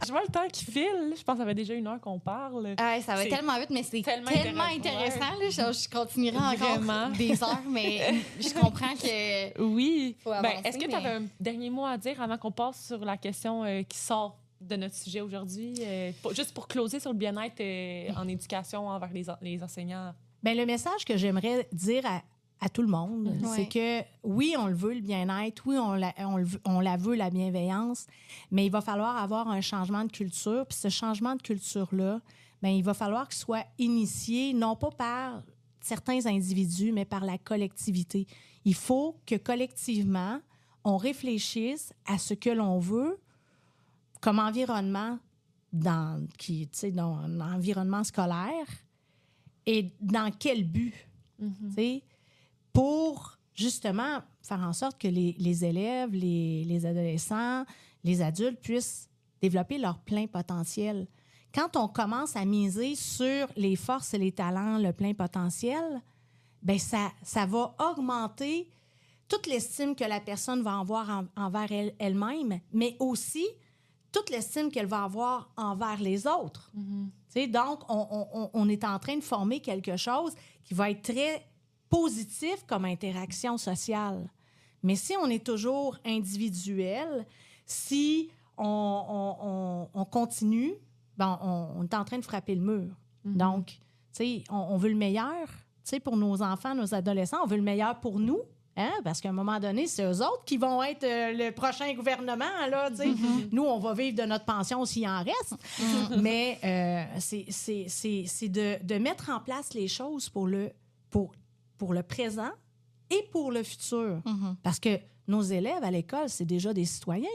Je vois le temps qui file. Je pense que ça fait déjà 1 heure qu'on parle. Ça va tellement vite, mais c'est tellement intéressant. Là, je continuerai encore des heures, mais je comprends que... Oui. Faut avancer, est-ce que tu avais un dernier mot à dire avant qu'on passe sur la question qui sort de notre sujet aujourd'hui? Juste pour closer sur le bien-être en éducation envers les enseignants. Le message que j'aimerais dire à tout le monde. Ouais. C'est que, oui, on le veut, le bien-être, oui, on la veut, la bienveillance, mais il va falloir avoir un changement de culture. Puis ce changement de culture-là, bien, il va falloir qu'il soit initié, non pas par certains individus, mais par la collectivité. Il faut que collectivement, on réfléchisse à ce que l'on veut comme environnement dans l'environnement scolaire et dans quel but, tu sais, pour justement faire en sorte que les élèves, les adolescents, les adultes puissent développer leur plein potentiel. Quand on commence à miser sur les forces et les talents, le plein potentiel, bien, ça va augmenter toute l'estime que la personne va avoir envers elle-même, mais aussi toute l'estime qu'elle va avoir envers les autres. Donc, on est en train de former quelque chose qui va être très positif comme interaction sociale. Mais si on est toujours individuel, si on continue, ben on est en train de frapper le mur. Donc, tu sais, on veut le meilleur, tu sais, pour nos enfants, nos adolescents, on veut le meilleur pour nous. Hein? Parce qu'à un moment donné, c'est eux autres qui vont être le prochain gouvernement. Là, Nous, on va vivre de notre pension s'il en reste. Mais c'est de mettre en place les choses pour le présent et pour le futur. Parce que nos élèves à l'école, c'est déjà des citoyens.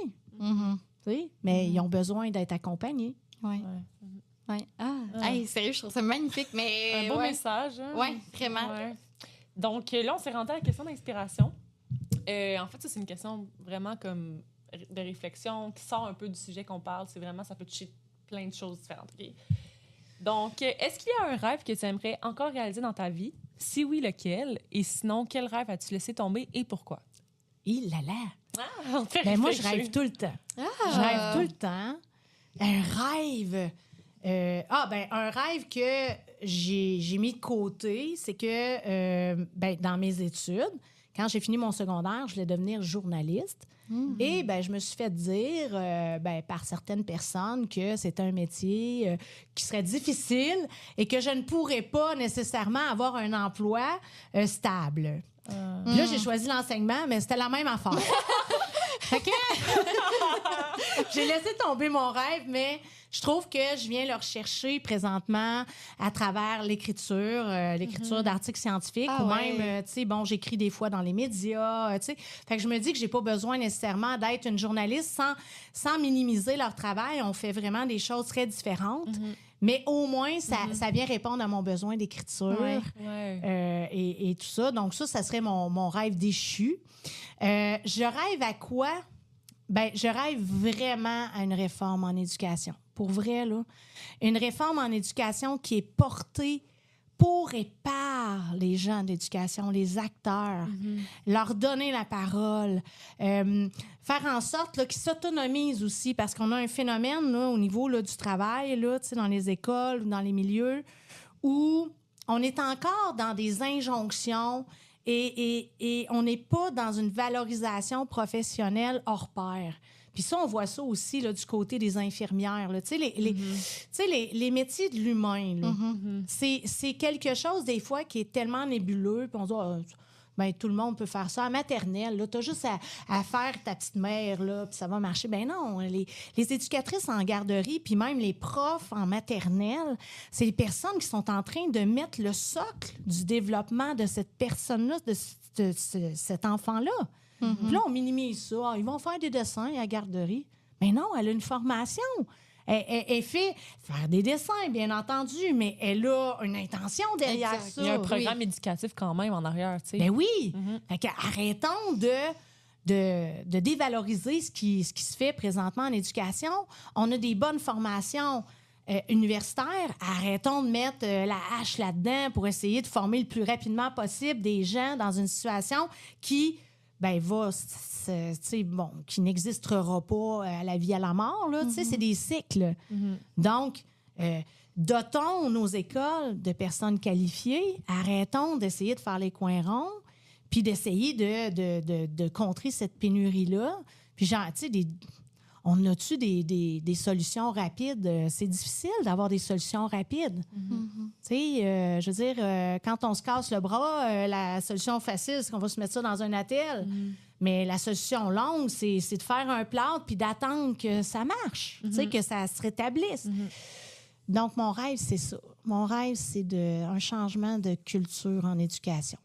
Mais ils ont besoin d'être accompagnés. Oui. Ouais. Hey, sérieux, je trouve ça magnifique. Mais, un beau message. Hein? Oui, vraiment. Ouais. Donc là, on s'est rendu à la question d'inspiration. En fait, ça, c'est une question vraiment comme de réflexion qui sort un peu du sujet qu'on parle. C'est vraiment, ça peut toucher plein de choses différentes. Okay? Donc, est-ce qu'il y a un rêve que tu aimerais encore réaliser dans ta vie? Si oui, lequel? Et sinon, quel rêve as-tu laissé tomber et pourquoi? Il là là! Ben moi, je rêve tout le temps. Je rêve tout le temps. Un rêve... un rêve que j'ai mis de côté, c'est que dans mes études, quand j'ai fini mon secondaire, je voulais devenir journaliste. Et je me suis fait dire par certaines personnes que c'était un métier qui serait difficile et que je ne pourrais pas nécessairement avoir un emploi stable. Puis là, j'ai choisi l'enseignement, mais c'était la même affaire. Fait que j'ai laissé tomber mon rêve, mais je trouve que je viens le rechercher présentement à travers l'écriture d'articles scientifiques ou même, j'écris des fois dans les médias, Fait que je me dis que j'ai pas besoin nécessairement d'être une journaliste sans minimiser leur travail. On fait vraiment des choses très différentes. Mais au moins, ça vient répondre à mon besoin d'écriture et tout ça. Donc ça serait mon rêve déchu. Je rêve à quoi? Je rêve vraiment à une réforme en éducation. Pour vrai, là. Une réforme en éducation qui est portée pour et par les gens d'éducation, les acteurs, leur donner la parole, faire en sorte là, qu'ils s'autonomisent aussi, parce qu'on a un phénomène là, au niveau là, du travail, là, dans les écoles ou dans les milieux, où on est encore dans des injonctions et on n'est pas dans une valorisation professionnelle hors pair. Puis ça, on voit ça aussi là, du côté des infirmières. Là. Les métiers de l'humain, là, c'est quelque chose, des fois, qui est tellement nébuleux. Puis on se dit, tout le monde peut faire ça. À maternelle, tu as juste à faire ta petite mère, là, puis ça va marcher. Ben non, les éducatrices en garderie, puis même les profs en maternelle, c'est les personnes qui sont en train de mettre le socle du développement de cette personne-là, de cet enfant-là. Puis là, on minimise ça. Ils vont faire des dessins à la garderie. Mais non, elle a une formation. Elle fait faire des dessins, bien entendu, mais elle a une intention derrière ça. Il y a un programme éducatif quand même en arrière, tu sais. Ben oui! Fait qu'arrêtons de dévaloriser ce qui se fait présentement en éducation. On a des bonnes formations universitaires. Arrêtons de mettre la hache là-dedans pour essayer de former le plus rapidement possible des gens dans une situation qui... qui n'existera pas à la vie à la mort, là, c'est des cycles. Donc, dotons nos écoles de personnes qualifiées, arrêtons d'essayer de faire les coins ronds, puis d'essayer de contrer cette pénurie-là. Puis, on a-tu des solutions rapides? C'est difficile d'avoir des solutions rapides. Tu sais, je veux dire, quand on se casse le bras, la solution facile, c'est qu'on va se mettre ça dans un attel. Mais la solution longue, c'est de faire un plâtre puis d'attendre que ça marche, tu sais, que ça se rétablisse. Donc, mon rêve, c'est ça. Mon rêve, c'est un changement de culture en éducation.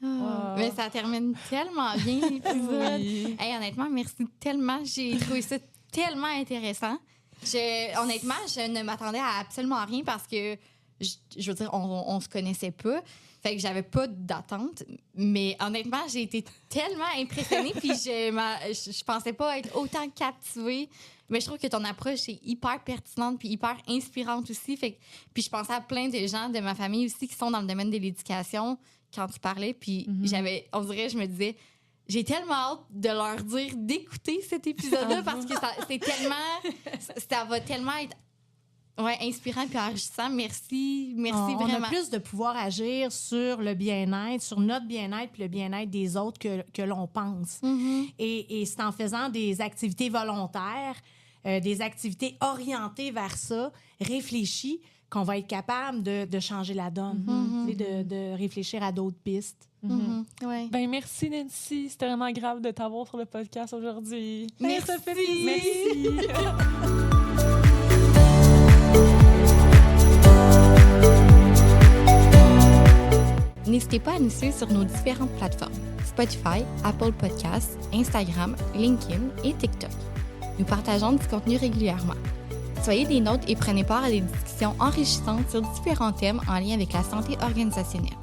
Mais ça termine tellement bien, l'épisode. Hey, honnêtement, merci tellement. J'ai trouvé ça tellement intéressant. Honnêtement, je ne m'attendais à absolument rien parce que, je veux dire, on se connaissait pas. Fait que j'avais pas d'attente. Mais honnêtement, j'ai été tellement impressionnée. Puis je pensais pas être autant captivée. Mais je trouve que ton approche est hyper pertinente puis hyper inspirante aussi. Puis je pensais à plein de gens de ma famille aussi qui sont dans le domaine de l'éducation quand tu parlais. Puis on dirait, je me disais, j'ai tellement hâte de leur dire d'écouter cet épisode-là parce que ça va tellement être inspirant puis enrichissant. Merci vraiment. On a plus de pouvoir agir sur le bien-être, sur notre bien-être puis le bien-être des autres que l'on pense. Et c'est en faisant des activités volontaires, des activités orientées vers ça, réfléchies, qu'on va être capable de changer la donne, de réfléchir à d'autres pistes. Ouais. Ben merci Nancy, c'était vraiment grave de t'avoir sur le podcast aujourd'hui. Merci. Merci. N'hésitez pas à nous suivre sur nos différentes plateformes Spotify, Apple Podcasts, Instagram, LinkedIn et TikTok. Nous partageons du contenu régulièrement. Soyez des nôtres et prenez part à des discussions enrichissantes sur différents thèmes en lien avec la santé organisationnelle.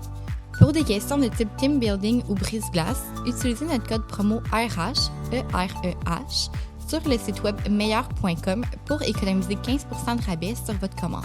Pour des questions de type team building ou brise-glace, utilisez notre code promo RH, EREH, sur le site web meilleur.com pour économiser 15% de rabais sur votre commande.